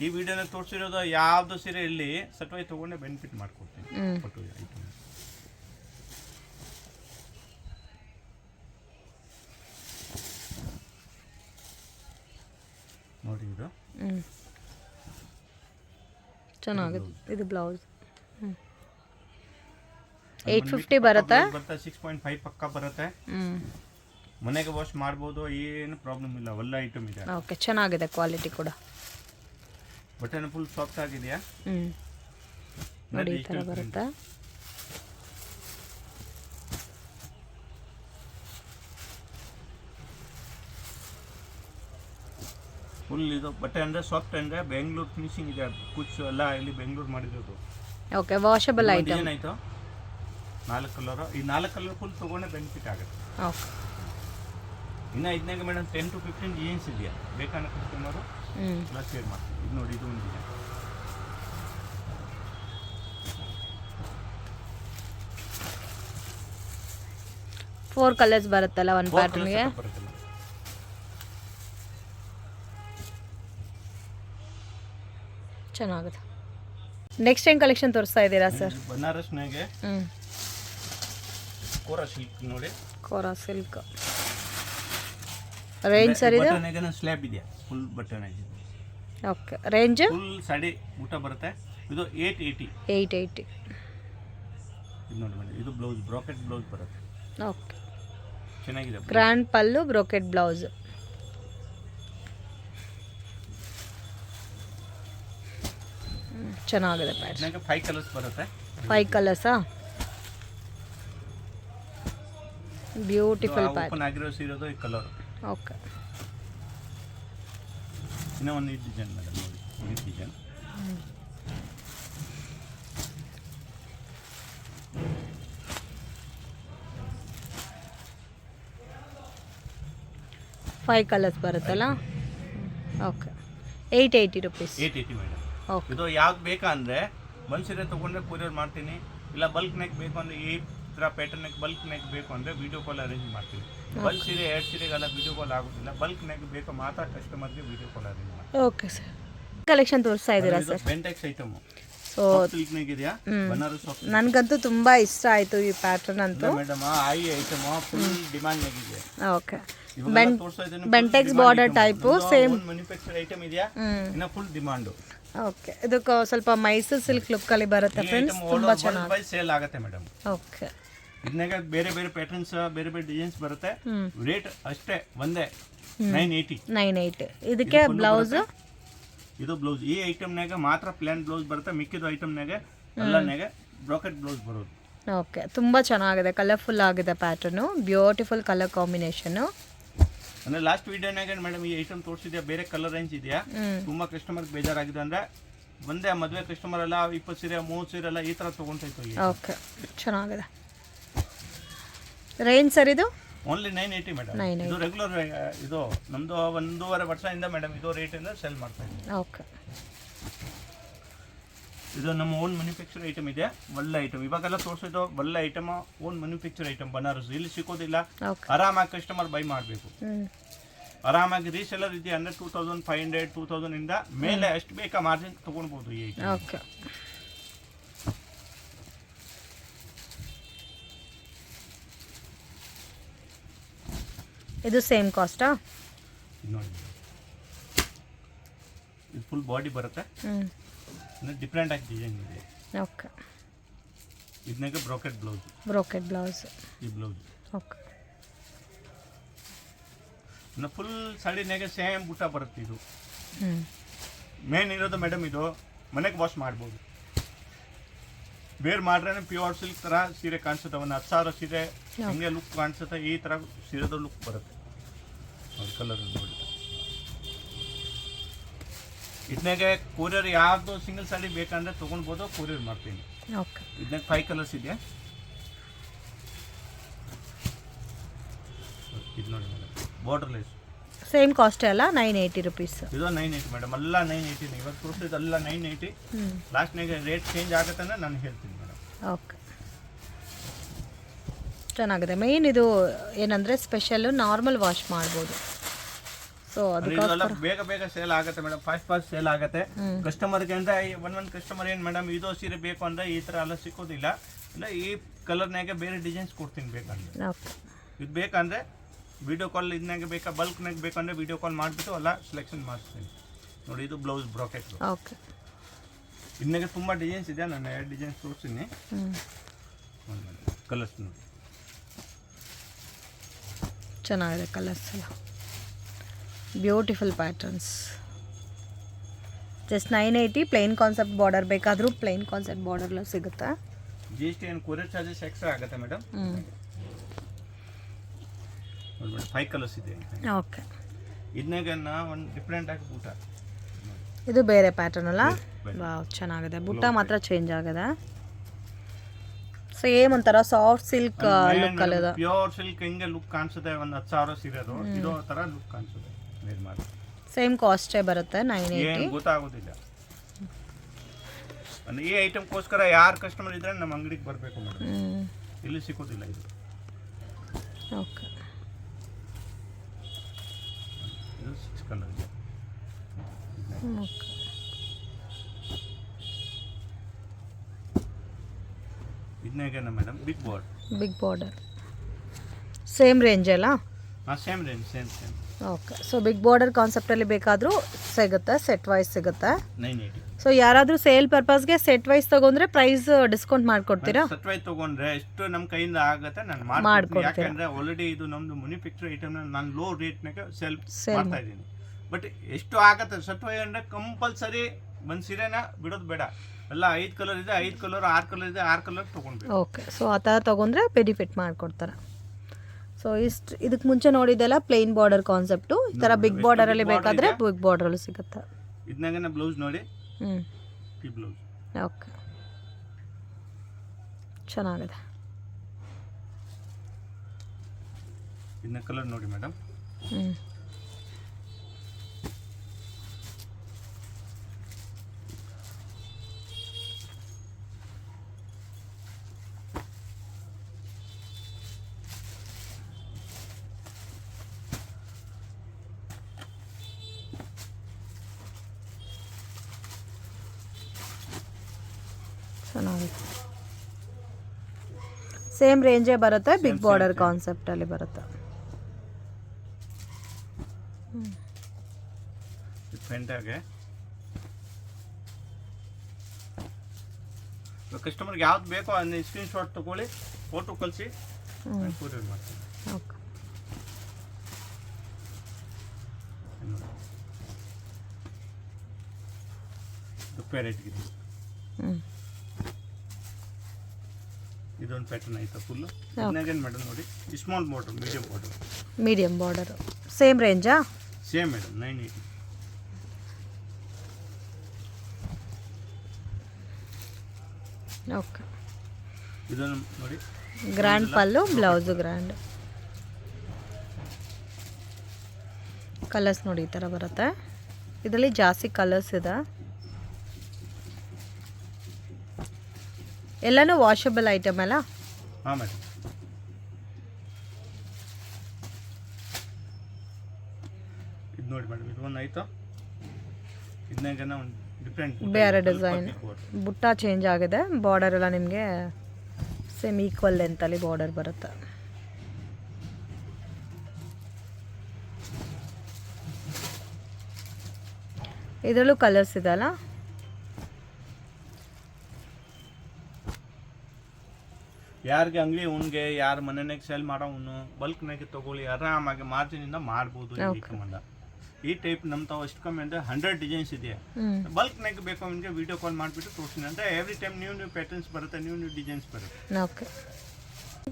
ಈ ವಿಡಿಯೋನ ತೋರಿಸಿರೋದು ಯಾವುದು ಸೀರೆ ಇಲ್ಲಿ ಸೆಟ್ ವೈಸ್ ತೊಗೊಂಡೆ ಬೆನಿಫಿಟ್ ಮಾಡ್ಕೊಡ್ತೀನಿ. ಪಟ್ಟು ಐಟಮ್ ನೋಡಿ ಇದು ಚೆನ್ನಾಗಿದೆ. ಇದು ಬ್ಲೌಸ್ 850 ಬರುತ್ತೆ. 6.5 ಪಕ್ಕ ಬರುತ್ತೆ. ಮನೆಗೆ ವಾಶ್ ಮಾಡ್ಬೋದು, ಏನು ಪ್ರಾಬ್ಲಮ್ ಇಲ್ಲ. ಒಳ್ಳೆ ಐಟಮ್ ಇದೆ. ಓಕೆ ಚೆನ್ನಾಗಿದೆ ಕ್ವಾಲಿಟಿ ಕೂಡ. ಬಟನ್ ಫುಲ್ ಸಾಫ್ಟ್ ಆಗಿದೆಯಾ. ನೋಡಿ ಈ ಥರ ಬರುತ್ತೆ. ಫುಲ್ ಇದು ಬಟ್ಟೆ ಅಂದರೆ ಸಾಫ್ಟ್ ಅಂದರೆ ಬೆಂಗಳೂರು ಫಿನಿಶಿಂಗ್ ಇದೆ. ಕುಚ್ಚು ಎಲ್ಲ ಇಲ್ಲಿ ಬೆಂಗಳೂರು ಮಾಡಿರೋದು. Okay washable item. ಏನಾಯ್ತು 4 ಕಲರು. ಈ 4 ಕಲರ್ ಫುಲ್ ತೊಗೊಂಡೆ ಬೆನಿಫಿಟ್ ಆಗುತ್ತೆ. ಓಕೆ ಇನ್ನು ಇದನ್ನಾಗ ಮೇಡಮ್ 10 to 15 ಜೀನ್ಸ್ ಇದೆಯಾ, ಬೇಕಾದ ಕಸ್ಟಮರು ಎಲ್ಲ ಶೇರ್ ಮಾಡ್ತೀವಿ. ಇದು ನೋಡಿ ಇದು ಒಂದು ಡಿಸೈನ್. 4 ಕಲರ್ಸ್ ಬರುತ್ತಲ್ಲ ಒಂದು ಪ್ಯಾಟರ್ನ್ಗೆ. ಚೆನ್ನಾಗಿದೆ. ನೆಕ್ಸ್ಟ್ ಏನು ಕಲೆಕ್ಷನ್ ತೋರಿಸ್ತಾ ಇದ್ದೀರಾ ಸರ್? ಬನಾರಸ್ನಾಗೆ ಕೋರಾ ಸಿಲ್ಕ್ ನೋಡಿ. ಕೋರಾ ಸಿಲ್ಕ್ ರೇಂಜ್ ಸರ್ ಇದು? ಬಟನ್ಗೆ ಸ್ಲ್ಯಾಬ್ ಇದೆಯಾ, ಫುಲ್ ಬಟನ್ ಇದೆ. Okay range? ಫುಲ್ ಸಾಡಿ ಊಟ ಬರುತ್ತೆ. ಇದು 880. 880. ಇದು ನೋಡಿ ಮೇಡಮ್, ಇದು ಬ್ಲೌಸ್ ಬ್ರಾಕೆಟ್ ಬ್ಲೌಸ್ ಬರುತ್ತೆ. ಓಕೆ ಚೆನ್ನಾಗಿದೆ. ಗ್ರ್ಯಾಂಡ್ ಪಲ್ಲು ಬ್ರೋಕೆಟ್ ಬ್ಲೌಸ್. ಚೆನ್ನಾಗಿದೆ ಪ್ಯಾಟರ್ನ್. 5 ಕಲರ್ಸ್ ಬರುತ್ತೆ. 5 ಕಲರ್ಸಾ? Beautiful pattern. ಓಪನ್ ಆಗಿರೋ ಸೀರೆದು ಈ ಕಲರ್. ಓಕೆ ಇನ್ನೂ ಒಂದು ಈ ಡಿಸೈನ್ ಮೇಡಮ್ ನೋಡಿ, ಈ ಡಿಸೈನ್. 5 ಕಲರ್ಸ್ ಬರುತ್ತಲ್ಲ. Okay 880 rupees. 880 ಮೇಡಮ್. ಓಕೆ ಇದು ಯಾವ್ದು ಬೇಕಾ ಅಂದರೆ ಒಂದು ಸೀರೆ ತೊಗೊಂಡ್ರೆ ಕೊರಿಯರ್ ಮಾಡ್ತೀನಿ, ಇಲ್ಲ ಬಲ್ಕ್ ನೆಕ್ ಬೇಕು ಅಂದರೆ ಈ ಥರ ಪ್ಯಾಟರ್ನ್ ನೆಕ್ ಬಲ್ಕ್ ನೆಕ್ ಬೇಕು ಅಂದರೆ ವಿಡಿಯೋ ಕಾಲ್ ಅರೇಂಜ್ ಮಾಡ್ತೀನಿ. ಒಂದು ಸೀರೆ 2 ಸೀರೆಗೆಲ್ಲ ವಿಡಿಯೋ ಕಾಲ್ ಆಗೋದಿಲ್ಲ, ಬಲ್ಕ್ ನೆಕ್ ಬೇಕು ಮಾತ್ರ ಕಸ್ಟಮರ್ಗೆ ವಿಡಿಯೋ ಕಾಲ್ ಅರೇಂಜ್ ಮಾಡ್ತೀನಿ. Okay sir. ಕಲೆಕ್ಷನ್ ತೋರಿಸ್ತಾ ಇದ್ದೀರಾ sir? Bentex item so silk neck ಇದೆಯಾ, ಬನಾರಸ್ ಸಾಫ್ಟ್. ನನಗಂತೂ ತುಂಬ ಇಷ್ಟ ಆಯಿತು ಈ ಪ್ಯಾಟರ್ನ್ ಅಂತೂ. ಮೇಡಮ್ ಈ ಐಟಮ್ ಫುಲ್ ಡಿಮಾಂಡ್ ಆಗಿದೆ. Okay Bentex border type same manufacture item ಇದೆಯಾ, ಇನ್ನ ಫುಲ್ ಡಿಮಾಂಡು. ಓಕೆ ಇದಕ್ಕೆ ಸ್ವಲ್ಪ ಮೈಸೂರು ಸಿಲ್ಕ್ ಲುಕ್ಕಲ್ಲಿ ಬರುತ್ತೆ ಫ್ರೆಂಡ್ಸ್, ತುಂಬ ಚೆನ್ನಾಗಿ ಸೇಲ್ ಆಗುತ್ತೆ ಮೇಡಮ್. ಓಕೆ ಇದನ್ನಾಗ ಬೇರೆ ಬೇರೆ ಪ್ಯಾಟರ್ನ್ಸ್ ಬೇರೆ ಬೇರೆ ಡಿಸೈನ್ಸ್ ಬರುತ್ತೆ. ರೇಟ್ ಅಷ್ಟೇ ಒಂದೇ 980. 980. ಇದಕ್ಕೆ ಬ್ಲೌಸ್, ಇದು ಬ್ಲೌಸ್. ಈ ಐಟಮ್ನಾಗ ಮಾತ್ರ ಪ್ಲಾನ್ ಬ್ಲೌಸ್ ಬರುತ್ತೆ, ಮಿಕ್ಕಿದ ಐಟಮ್ನಾಗ ಎಲ್ಲನಾಗ ಬ್ರಾಕೆಟ್ ಬ್ಲೌಸ್ ಬರೋದು. ಓಕೆ ತುಂಬ ಚೆನ್ನಾಗಿದೆ, ಕಲರ್ಫುಲ್ ಆಗಿದೆ ಪ್ಯಾಟರ್ನು, ಬ್ಯೂಟಿಫುಲ್ ಕಲರ್ ಕಾಂಬಿನೇಷನ್ನು. ಅಂದ್ರೆ ಲಾಸ್ಟ್ ವಿಡಿಯೋನಾಗ ಮೇಡಮ್ ಈ ಐಟಮ್ ತೋರಿಸಿದ್ಯಾ, ಬೇರೆ ಕಲರ್ ರೇಂಜ್ ಇದೆಯಾ, ತುಂಬಾ ಕಸ್ಟಮರ್ ಬೇಜಾರಾಗಿದೆ ಅಂದ್ರೆ ಒಂದೇ ಮದುವೆ ಕಸ್ಟಮರ್ ಎಲ್ಲ 20 ಸೀರೆ 30 ಸೀರೆ ಎಲ್ಲ ಈ ತರ ತಗೊಂತೈತು. ಓಕೆ ಚೆನ್ನಾಗಿದೆ. ರೇಂಜ್ ಸರ್ ಇದು ಓನ್ಲಿ 980 ಮೇಡಮ್. ಇದು ರೆಗ್ಯುಲರ್, ಇದು ನಮ್ದು 1.5 ವರ್ಷದಿಂದ ಮೇಡಮ್ ಇದು ರೇಟ್ ಇಂದ ಸೆಲ್ ಮಾಡ್ತಾ ಇದ್ದೀವಿ. ಓಕೆ ಇದು ನಮ್ಮ ಓನ್ ಮ್ಯಾನುಫ್ಯಾಕ್ಚರ್ ಐಟಮ್ ಇದೆ, ಒಳ್ಳೆ ಐಟಮ್. ಇವಾಗೆಲ್ಲ ತೋರಿಸೋದು ಒಳ್ಳೆ item, own manufacture item Banaras. ಇಲ್ಲಿ ಸಿಕ್ಕೋದಿಲ್ಲ, ಆರಾಮಾಗಿ ಕಸ್ಟಮರ್ ಬೈ ಮಾಡಬೇಕು. ಆರಾಮಾಗಿ ರೀಸೆಲ್ಲರ್ ಇದೆಯಾ ಅಂದರೆ 2500 2000 ಇಂದ ಮೇಲೆ ಎಷ್ಟು ಬೇಕಾ ಮಾರ್ಜಿನ್ ತೊಗೊಳ್ಬೋದು ಈ ಐಟಮ್. ಓಕೆ ಇದು ಸೇಮ್ ಕಾಸ್ಟಾ? ನೋಡಿ ಇದು ಫುಲ್ ಬಾಡಿ ಬರುತ್ತೆ, ಡಿಫ್ರೆಂಟ್ ಆಗಿ ಡಿಸೈನ್ ಇದೆ. ಓಕೆ ಇದನ್ನಾಗ ಬ್ರೋಕೆಟ್ ಬ್ಲೌಸ್ ಈ ಬ್ಲೌಸ್. ಓಕೆ ಫುಲ್ ಸಾಡಿನಾಗ ಸೇಮ್ ಬುಟ್ಟ ಬರುತ್ತೆ. ಇದು ಮೇನ್ ಇರೋದು ಮೇಡಮ್, ಇದು ಮನೆಗೆ ವಾಶ್ ಮಾಡ್ಬೋದು. ಬೇರೆ ಮಾಡ್ರೆ ಪ್ಯೂರ್ ಸಿಲ್ಕ್ ಥರ ಸೀರೆ ಕಾಣಿಸುತ್ತೆ. ಒಂದು 10,000 ಸೀರೆ ಹಿಂಗೆ ಲುಕ್ ಕಾಣಿಸುತ್ತೆ, ಈ ಥರ ಸೀರೆದ ಲುಕ್ ಬರುತ್ತೆ. ಕಲರ್ ನೋಡಿ. ಇದನ್ನಾಗೆ ಕೊರಿಯರ್ ಯಾವ್ದು ಸಿಂಗಲ್ ಸಾಡಿ ಬೇಕಂದ್ರೆ ತೊಗೊಳ್ಬೋದು, ಕೊರಿಯರ್ ಮಾಡ್ತೀನಿ. ಓಕೆ ಇದನ್ನಾಗ 5 ಕಲರ್ಸ್ ಇದೆ. ಇದು ನೋಡಿ ಮೇಡಮ್, ಬಾರ್ಡರ್ಲೆಸ್ ಸೇಮ್ ಕಾಸ್ಟ್ ಅಲ್ಲ, 980 ರುಪೀಸ್. ಇದು 980 ಮೇಡಮ್, ಎಲ್ಲ 980. ಇವಾಗ ತೋರಿಸಿದ್ದು ಎಲ್ಲ 980. ಲಾಸ್ಟ್ನಾಗ ರೇಟ್ ಚೇಂಜ್ ಆಗುತ್ತೆ ಅಂದ್ರೆ ನಾನು ಹೇಳ್ತೀನಿ ಮೇಡಮ್. ಓಕೆ ಚೆನ್ನಾಗಿದೆ. ಮೇನ್ ಇದು ಏನಂದರೆ ಸ್ಪೆಷಲ್ಲು ನಾರ್ಮಲ್ ವಾಶ್ ಮಾಡ್ಬೋದು. ಸೊ ಅದೆಲ್ಲ ಬೇಗ ಬೇಗ ಸೇಲ್ ಆಗುತ್ತೆ ಮೇಡಮ್, ಫಾಸ್ಟ್ ಸೇಲ್ ಆಗುತ್ತೆ ಕಸ್ಟಮರ್ಗೆ. ಅಂದರೆ ಒಂದೊಂದು ಕಸ್ಟಮರ್ ಏನು ಮೇಡಮ್ ಇದು ಸೀರೆ ಬೇಕು ಅಂದರೆ ಈ ಥರ ಎಲ್ಲ ಸಿಕ್ಕೋದಿಲ್ಲ, ಅಂದರೆ ಈ ಕಲರ್ನಾಗೆ ಬೇರೆ ಡಿಸೈನ್ಸ್ ಕೊಡ್ತೀನಿ ಬೇಕಂದ್ರೆ. ಇದು ಬೇಕಂದರೆ ವಿಡಿಯೋ ಕಾಲ್, ಇದನ್ನಾಗೆ ಬೇಕಾ ಬಲ್ಕ್ನಾಗ ಬೇಕಂದರೆ ವಿಡಿಯೋ ಕಾಲ್ ಮಾಡಿಬಿಟ್ಟು ಎಲ್ಲ ಸೆಲೆಕ್ಷನ್ ಮಾಡ್ತೀನಿ. ನೋಡಿ ಇದು ಬ್ಲೌಸ್ ಬ್ರಾಕೆಟ್. ಓಕೆ ಇದನ್ನಾಗೆ ತುಂಬ ಡಿಸೈನ್ಸ್ ಇದೆ, ನಾನು 2 ಡಿಸೈನ್ಸ್ ತೋರಿಸ್ತೀನಿ. ಕಲರ್ಸ್ ನೋಡಿ ಚೆನ್ನಾಗಿದೆ, ಕಲರ್ಸ್ ಎಲ್ಲ beautiful patterns. Just 980. Plain concept border ಬೇಕಾದರೂ ಪ್ಲೈನ್ ಕಾನ್ಸೆಪ್ಟ್ ಬಾರ್ಡರ್ಲು ಸಿಗುತ್ತೆ. GST ಏನು ಕೊರಿಯರ್ ಚಾರ್ಜಸ್ ಎಕ್ಸ್ಟ್ರಾ ಆಗುತ್ತೆ ಮೇಡಮ್. 5 ಕಲರ್ಸ್ ಇದೆ. ಓಕೆ ಇದನ್ನಾಗ ಒಂದು ಡಿಫ್ರೆಂಟ್ ಆಗಿ ಬೂಟ. ಇದು ಬೇರೆ ಪ್ಯಾಟರ್ನ್ ಅಲ್ಲ, ಚೆನ್ನಾಗಿದೆ. ಬುಟ್ಟ ಮಾತ್ರ ಚೇಂಜ್ ಆಗಿದೆ. ಸೇಮ್ ಒಂಥರ ಸಾಫ್ಟ್ ಸಿಲ್ಕ್ ಲುಕ್ ಅಲ್ಲದ, ಪ್ಯೂರ್ ಸಿಲ್ಕ್ ಹಿಂಗೆ ಲುಕ್ ಕಾಣಿಸುತ್ತೆ. ಒಂದು 10,000 ಸೀರೆ ಇದು ತರ ಲುಕ್ ಕಾಣಿಸುತ್ತೆ. ಸೇಮ್ ಕಾಸ್ಟೇ ಬರುತ್ತೆ 980. ಗೊತ್ತಾಗೋದಿಲ್ಲ. ಈ ಐಟಮ್ಗೋಸ್ಕರ ಯಾರು ಕಸ್ಟಮರ್ ಇದ್ರೆ ನಮ್ಮ ಅಂಗಡಿಗೆ ಬರಬೇಕು ಮೇಡಮ್, ಇಲ್ಲಿ ಸಿಕ್ಕೋದಿಲ್ಲ ಇದು. ಓಕೆ ಇದು 6 ಕಲರ್ ಇದೆ. ಓಕೆ ಇದನ್ನಾಗೇನ madam big border same range ಅಲ್ಲ? Same range, same. Okay so big border ಕಾನ್ಸೆಪ್ಟಲ್ಲಿ ಬೇಕಾದರೂ ಸಿಗುತ್ತೆ, ಸೆಟ್ ವೈಸ್ ಸಿಗುತ್ತೆ. 980. ಸೊ ಯಾರಾದರೂ ಸೇಲ್ ಪರ್ಪಸ್ಗೆ ಸೆಟ್ ವೈಸ್ ತೊಗೊಂಡ್ರೆ ಪ್ರೈಸ್ ಡಿಸ್ಕೌಂಟ್ ಮಾಡ್ಕೊಡ್ತೀರಾ? ಸೆಟ್ ವೈಸ್ ತೊಗೊಂಡ್ರೆ ಎಷ್ಟು ನಮ್ಮ ಕೈಯಿಂದ ಆಗುತ್ತೆ ನಾನು ಮಾಡ್ಕೊಡ್ತೀನಿ. ಯಾಕಂದರೆ ಆಲ್ರೆಡಿ ಇದು ನಮ್ಮದು ಮ್ಯಾನುಫ್ಯಾಕ್ಚರ್ ಐಟಮ್ನ ನಾನು ಲೋ ರೇಟ್ನಾಗ ಸೇಲ್ ಮಾಡ್ತಾ ಇದ್ದೀನಿ. ಬಟ್ ಎಷ್ಟು ಆಗುತ್ತೆ ಸೆಟ್ ವೈಸ್ ಅಂದರೆ ಕಂಪಲ್ಸರಿ ಒಂದು ಸೀರೆನ ಬಿಡೋದು ಬೇಡ. ಎಲ್ಲ 5 ಕಲರ್ ಇದೆ, 5 ಕಲರ್ 6 ಕಲರ್ ಇದೆ, 6 ಕಲರ್ ತೊಗೊಂಡ್ಬೇಕು. ಓಕೆ ಸೊ ಆ ಥರ ತೊಗೊಂಡ್ರೆ ಬೆನಿಫಿಟ್ ಮಾಡಿಕೊಡ್ತಾರೆ. ಸೊ ಇಷ್ಟು ಇದಕ್ಕೆ ಮುಂಚೆ ನೋಡಿದ್ದೆಲ್ಲ ಪ್ಲೇನ್ ಬಾರ್ಡರ್ ಕಾನ್ಸೆಪ್ಟು. ಈ ಥರ ಬಿಗ್ ಬಾರ್ಡರಲ್ಲಿ ಬೇಕಾದರೆ ಬಿಗ್ ಬಾರ್ಡ್ರಲ್ಲೂ ಸಿಗುತ್ತೆ. ಇದನ್ನಾಗ ಬ್ಲೌಸ್ ನೋಡಿ, ಈ ಬ್ಲೌಸ್. ಓಕೆ ಚೆನ್ನಾಗಿದೆ. ಇದನ್ನ ಕಲರ್ ನೋಡಿ ಮೇಡಮ್, ಚೆನ್ನಾಗಿದೆ. ಸೇಮ್ ರೇಂಜೇ ಬರುತ್ತೆ, ಬಿಗ್ ಬಾರ್ಡರ್ ಕಾನ್ಸೆಪ್ಟಲ್ಲಿ ಬರುತ್ತೆ. ಫ್ರಂಟಾಗೆ ಕಸ್ಟಮರ್ಗೆ ಯಾವ್ದು ಬೇಕೋ ಅದನ್ನ ಸ್ಕ್ರೀನ್ ಶಾಟ್ ತೊಗೊಳ್ಳಿ, ಫೋಟೋ ಕಳಿಸಿ, ಕೊರಿಯರ್ ಮಾಡ್ತೀನಿ. ಓಕೆ. ರೇಟ್ಗಿದೆ. ಇದೊಂದು ಪ್ಯಾಟರ್ನ್ ಆಯ್ತಾ ಫುಲ್ಲು. ಇದನ್ನಾಗೇನು ಮೇಡಮ್ ನೋಡಿ, small border, medium border. Medium border same ರೇಂಜಾ? Same madam, 980. ಓಕೆ. ಇದನ್ನು ನೋಡಿ, grand pallu, blouse grand. Colours ನೋಡಿ ಈ ಥರ ಬರುತ್ತೆ. ಇದರಲ್ಲಿ ಜಾಸ್ತಿ ಕಲರ್ಸ್ ಇದೆ. ಎಲ್ಲನೂ ವಾಷಬಲ್ ಐಟಮ್ ಅಲ್ಲ? ಹಾಂ ಮೇಡಮ್. ಇದು ನೋಡಿ ಮೇಡಮ್, ಇದು ಒಂದು ಆಯ್ತು. ಇದನ್ನಾಗ ಒಂದು ಡಿಫ್ರೆಂಟ್ ಬೇರೆ ಡಿಸೈನ್, ಬುಟ್ಟ ಚೇಂಜ್ ಆಗಿದೆ. ಬಾರ್ಡರ್ ಎಲ್ಲ ನಿಮಗೆ ಸೇಮ್ ಈಕ್ವಲ್ ಲೆಂತಲ್ಲಿ ಬಾರ್ಡರ್ ಬರುತ್ತೆ. ಇದರಲ್ಲೂ ಕಲರ್ಸ್ ಇದೆ ಅಲ್ಲ? ಯಾರಿಗೆ ಅಂಗಡಿ ಉಣ್ಗೆ, ಯಾರು ಮನೆನಾಗ ಸೇಲ್ ಮಾಡೋನು ಬಲ್ಕ್ನಾಗೆ ತಗೊಳ್ಳಿ, ಆರಾಮಾಗಿ ಮಾರ್ಜಿನಿಂದ ಮಾಡ್ಬೋದು. ಈ ಟೈಪ್ ನಮ್ಮ ತಾವು ಎಷ್ಟು ಕಮ್ಮಿ ಅಂದರೆ 100 ಡಿಸೈನ್ಸ್ ಇದೆಯಾ. ಬಲ್ಕ್ನಾಗ ಬೇಕು ಅವನಿಗೆ ವಿಡಿಯೋ ಕಾಲ್ ಮಾಡಿಬಿಟ್ಟು ತೋರಿಸ್ತೀನಿ ಅಂದರೆ ಎವ್ರಿ ಟೈಮ್ ನ್ಯೂ ಪ್ಯಾಟರ್ನ್ಸ್ ಬರುತ್ತೆ, ನ್ಯೂ ಡಿಸೈನ್ಸ್ ಬರುತ್ತೆ. ಓಕೆ.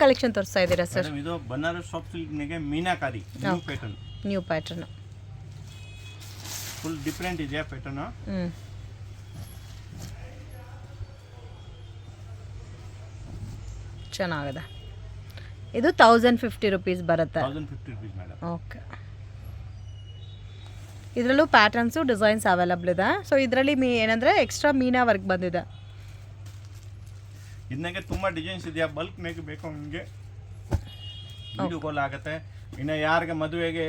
ಕಲೆಕ್ಷನ್ ತೋರಿಸ್ತಾ ಇದ್ದೀರಾ ಸರ್? ಇದು ಬನಾರಸ್ ಸಾಫ್ಟ್ ಸಿಲ್ಕ್ನಾಗೆ meenakari new pattern. New pattern full different ಇದೆಯಾ ಪ್ಯಾಟರ್ನ್. ಚೆನ್ನಾಗಿದೆ. ಇದು 1050 ರುಪೀಸ್ ಬರುತ್ತೆ. 1050 rupees ಮೇಡಮ್. ಓಕೆ. ಇದರಲ್ಲೂ ಪ್ಯಾಟರ್ನ್ಸು ಡಿಸೈನ್ಸ್ ಅವೈಲಬಲ್ ಇದೆ. ಸೊ ಇದರಲ್ಲಿ ಏನಂದರೆ ಎಕ್ಸ್ಟ್ರಾ ಮೀನಾ ವರ್ಕ್ ಬಂದಿದೆ. ಇದನ್ನಾಗೆ ತುಂಬ ಡಿಸೈನ್ಸ್ ಇದೆಯಾ. ಬಲ್ಕ್ನಾಗೆ ಬೇಕು ನಿಮಗೆ ವಿಡಿಯೋ ಕಾಲ್ ಆಗುತ್ತೆ. ಇನ್ನು ಯಾರಿಗೆ ಮದುವೆಗೆ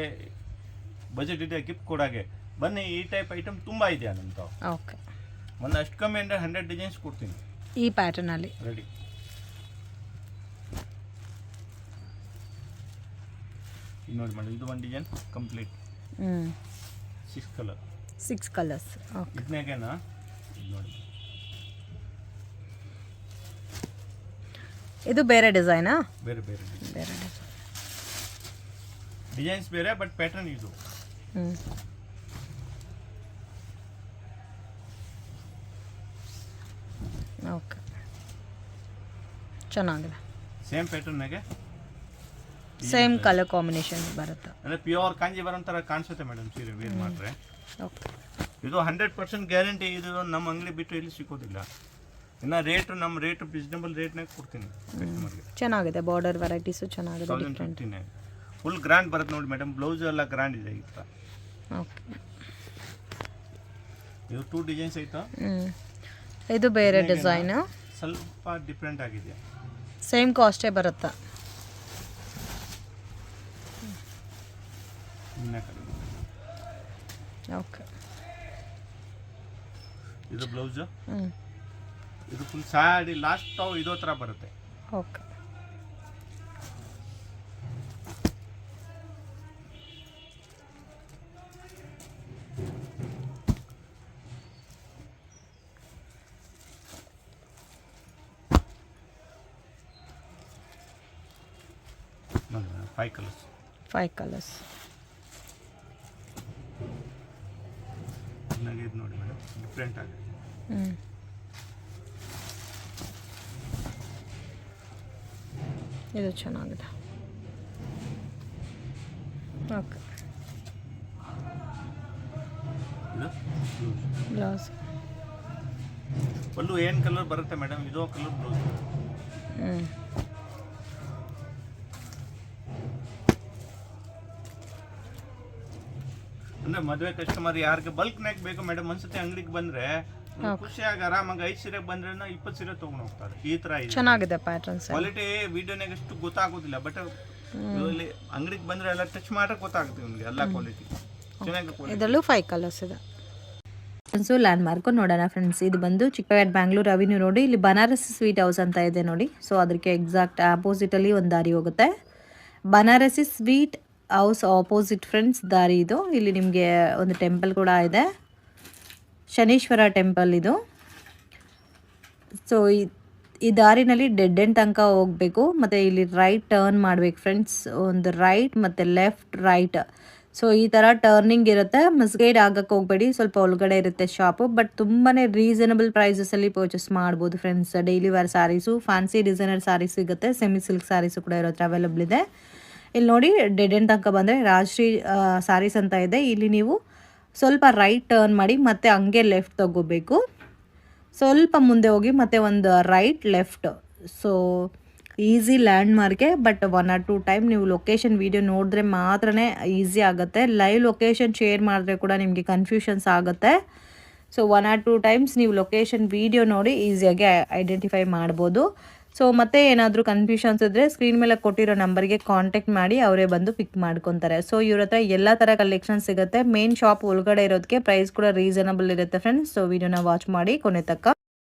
ಬಜೆಟ್ ಇದೆ ಗಿಫ್ಟ್ ಕೊಡೋಕ್ಕೆ ಬನ್ನಿ, ಈ ಟೈಪ್ ಐಟಮ್ ತುಂಬ ಇದೆಯಾ ನಮ್ಮ ತಾವು. ಓಕೆ. ಒಂದು ಅಷ್ಟು ಕಮ್ಮಿ ಅಂದರೆ 100 ಡಿಸೈನ್ಸ್ ಕೊಡ್ತೀನಿ ಈ ಪ್ಯಾಟರ್ನಲ್ಲಿ. ರೆಡಿ. ನೋಡಿ ಮೇಡಮ್, ಇದು ಒಂದು design complete 6 colour, 6 colours. Okay. ಇದನ್ನಾಗೇನಾ ನೋಡಿ, ಇದು ಬೇರೆ ಡಿಸೈನಾ? ಬೇರೆ ಬೇರೆ ಬೇರೆ ಡಿಸೈನ್ಸ್ ಬೇರೆ, ಬಟ್ ಪ್ಯಾಟರ್ನ್ ಇದು. ಓಕೆ. ಚೆನ್ನಾಗಿದೆ. ಸೇಮ್ ಪ್ಯಾಟರ್ನಾಗೆ ಸೇಮ್ ಕಲರ್ ಕಾಂಬಿನೇಷನ್ ಬರುತ್ತೆ. ಅಂದರೆ ಪ್ಯೂರ್ ಕಾಂಜೀವರಂ ಥರ ಕಾಣಿಸುತ್ತೆ ಮೇಡಮ್ ಸೀರೆ ವೇರ್ ಮಾಡಿದ್ರೆ. ಓಕೆ. ಇದು 100% ಗ್ಯಾರಂಟಿ. ಇದು ನಮ್ಮ ಅಂಗಡಿ ಬಿಟ್ಟು ಇಲ್ಲಿ ಸಿಗೋದಿಲ್ಲ. ಇನ್ನು ರೇಟು ನಮ್ಮ ರೇಟು ರೀಸನಬಲ್ ರೇಟ್ನಾಗ ಕೊಡ್ತೀನಿ ಕಸ್ಟಮರ್ಗೆ. ಚೆನ್ನಾಗಿದೆ. ಬಾರ್ಡರ್ ವೆರೈಟೀಸು ಚೆನ್ನಾಗಿದೆ. 1050 ಫುಲ್ ಗ್ರ್ಯಾಂಡ್ ಬರುತ್ತೆ ನೋಡಿ ಮೇಡಮ್. ಬ್ಲೌಸ್ ಎಲ್ಲ ಗ್ರ್ಯಾಂಡ್ ಇದೆ ಈ ಥರ. ಓಕೆ. ಇದು 2 ಡಿಸೈನ್ಸ್ ಐತಾ. ಇದು ಬೇರೆ ಡಿಸೈನು, ಸ್ವಲ್ಪ ಡಿಫ್ರೆಂಟ್ ಆಗಿದೆ. ಸೇಮ್ ಕಾಸ್ಟೇ ಬರುತ್ತೆ. ಓಕೆ. ಇದು ಬ್ಲೌಸು. ಇದು ಫುಲ್ ಸಾಡಿ ಲಾಸ್ಟ್ ತಾವು ಇದೋ ಥರ ಬರುತ್ತೆ. ಓಕೆ. ನೋಡಿ 5 ಕಲರ್ಸ್. 5 ಕಲರ್ಸ್. ನನಗೆ ಇದು ನೋಡಿ ಮೇಡಮ್, ಡಿಫ್ರೆಂಟ್ ಆಗಿದೆ. ಇದು ಚೆನ್ನಾಗಿದೆ. ಓಕೆ. ಇದು ಬ್ಲೌಸ್. ಪಲ್ಲು ಏನು ಕಲರ್ ಬರುತ್ತೆ ಮೇಡಮ್, ಇದೋ ಕಲರ್ ಬ್ಲೌಸ್. ಅಂದ್ರೆ ಮದುವೆ ಕಸ್ಟಮರ್ ಯಾರಿಗೆ ಬಲ್ಕ್ನಾಗ ಬೇಕು ಮೇಡಮ್, ಒಂದ್ಸತಿ ಅಂಗಡಿಗೆ ಬಂದ್ರೆ ಖುಷಿಯಾಗಿ ಆರಾಮಾಗಿ 5 ಸೀರೆ ಬಂದ್ರೆ 20 ಸೀರೆ ತಗೊಂಡು ಹೋಗ್ತಾರೆ. ಈ ತರ ಇದೆ. ಚೆನ್ನಾಗಿದೆ ಪ್ಯಾಟರ್ನ್ಸ್. ಕ್ವಾಲಿಟಿ ವಿಡಿಯೋನಾಗ ಅಷ್ಟು ಗೊತ್ತಾಗೋದಿಲ್ಲ, ಬಟ್ ಇಲ್ಲಿ ಅಂಗಡಿಗೆ ಬಂದ್ರೆ ಎಲ್ಲ ಟಚ್ ಮಾಡಕ್ಕೆ ಗೊತ್ತಾಗುತ್ತೆ ನಿಮಗೆ ಎಲ್ಲ ಕ್ವಾಲಿಟಿ ಚೆನ್ನಾಗಿ. ಇದರಲ್ಲೂ 5 ಕಲರ್ಸ್ ಇದೆ. ಲ್ಯಾಂಡ್ ಮಾರ್ಕು ನೋಡೋಣ ಫ್ರೆಂಡ್ಸ್. ಇದು ಬಂದು ಚಿಕ್ಕಪೇಟೆ ಬ್ಯಾಂಗ್ಳೂರ್ ಅವಿನ್ಯೂ ನೋಡಿ, ಇಲ್ಲಿ ಬನಾರಸ್ ಸ್ವೀಟ್ ಹೌಸ್ ಅಂತ ಇದೆ ನೋಡಿ. ಸೊ ಅದಕ್ಕೆ ಎಕ್ಸಾಕ್ಟ್ ಆಪೋಸಿಟಲ್ಲಿ ಒಂದು ದಾರಿ ಹೋಗುತ್ತೆ. Banarasi sweet house opposite friends ದಾರಿ ಇದು. ಇಲ್ಲಿ ನಿಮಗೆ ಒಂದು ಟೆಂಪಲ್ ಕೂಡ ಇದೆ, ಶನೀಶ್ವರ ಟೆಂಪಲ್ ಇದು. ಸೊ ಈ ದಾರಿನಲ್ಲಿ ಡೆಡ್ ಎಂಡ್ ತನಕ ಹೋಗಬೇಕು, ಮತ್ತು ಇಲ್ಲಿ ರೈಟ್ ಟರ್ನ್ ಮಾಡಬೇಕು ಫ್ರೆಂಡ್ಸ್. ಒಂದು ರೈಟ್ ಮತ್ತು ಲೆಫ್ಟ್ ರೈಟ್. ಸೊ ಈ ಥರ ಟರ್ನಿಂಗ್ ಇರುತ್ತೆ. ಮಿಸ್ಗೈಡ್ ಆಗಕ್ಕೆ ಹೋಗಬೇಡಿ, ಸ್ವಲ್ಪ ಒಳಗಡೆ ಇರುತ್ತೆ ಶಾಪು. ಬಟ್ ತುಂಬಾ ರೀಸನಬಲ್ ಪ್ರೈಸಸಲ್ಲಿ ಪರ್ಚೇಸ್ ಮಾಡ್ಬೋದು friends. Daily wear saris, fancy designer saris ಸಿಗುತ್ತೆ, ಸೆಮಿ ಸಿಲ್ಕ್ ಸ್ಯಾರೀಸು ಕೂಡ ಇರುತ್ತೆ, ಅವೈಲಬಲ್ ಇದೆ. ಇಲ್ಲಿ ನೋಡಿ ಡೆಡ್ ಎಂಡ್ ತನಕ ಬಂದರೆ ರಾಜಶ್ರೀ ಸ್ಯಾರೀಸ್ ಅಂತ ಇದೆ. ಇಲ್ಲಿ ನೀವು ಸ್ವಲ್ಪ ರೈಟ್ ಟರ್ನ್ ಮಾಡಿ ಮತ್ತೆ ಹಂಗೆ ಲೆಫ್ಟ್ ತಗೋಬೇಕು. ಸ್ವಲ್ಪ ಮುಂದೆ ಹೋಗಿ ಮತ್ತೆ ಒಂದು ರೈಟ್ ಲೆಫ್ಟ್. ಸೊ ಈಸಿ ಲ್ಯಾಂಡ್ ಮಾರ್ಕೆ. ಬಟ್ 1 or 2 ಟೈಮ್ ನೀವು ಲೊಕೇಶನ್ ವೀಡಿಯೋ ನೋಡಿದ್ರೆ ಮಾತ್ರ ಈಸಿ ಆಗುತ್ತೆ. ಲೈವ್ ಲೊಕೇಶನ್ ಶೇರ್ ಮಾಡಿದ್ರೆ ಕೂಡ ನಿಮಗೆ ಕನ್ಫ್ಯೂಷನ್ಸ್ ಆಗುತ್ತೆ. ಸೊ 1 or 2 ಟೈಮ್ಸ್ ನೀವು ಲೊಕೇಶನ್ ವೀಡಿಯೋ ನೋಡಿ ಈಸಿಯಾಗಿ ಐಡೆಂಟಿಫೈ ಮಾಡ್ಬೋದು. ಸೊ ಮತ್ತೆ ಏನಾದರೂ ಕನ್ಫ್ಯೂಷನ್ಸ್ ಇದ್ದರೆ ಸ್ಕ್ರೀನ್ ಮೇಲೆ ಕೊಟ್ಟಿರೋ ನಂಬರ್ಗೆ ಕಾಂಟ್ಯಾಕ್ಟ್ ಮಾಡಿ ಅವರೇ ಬಂದು ಪಿಕ್ ಮಾಡ್ಕೊತಾರೆ. ಸೊ ಇವ್ರ ಹತ್ರ ಎಲ್ಲ ಥರ ಕಲೆಕ್ಷನ್ ಸಿಗುತ್ತೆ. ಮೇನ್ ಶಾಪ್ ಒಳಗಡೆ ಇರೋದಕ್ಕೆ ಪ್ರೈಸ್ ಕೂಡ ರೀಸನಬಲ್ ಇರುತ್ತೆ ಫ್ರೆಂಡ್ಸ್. ಸೊ ವಿಡಿಯೋನ ವಾಚ್ ಮಾಡಿ ಕೊನೆ ತನಕ.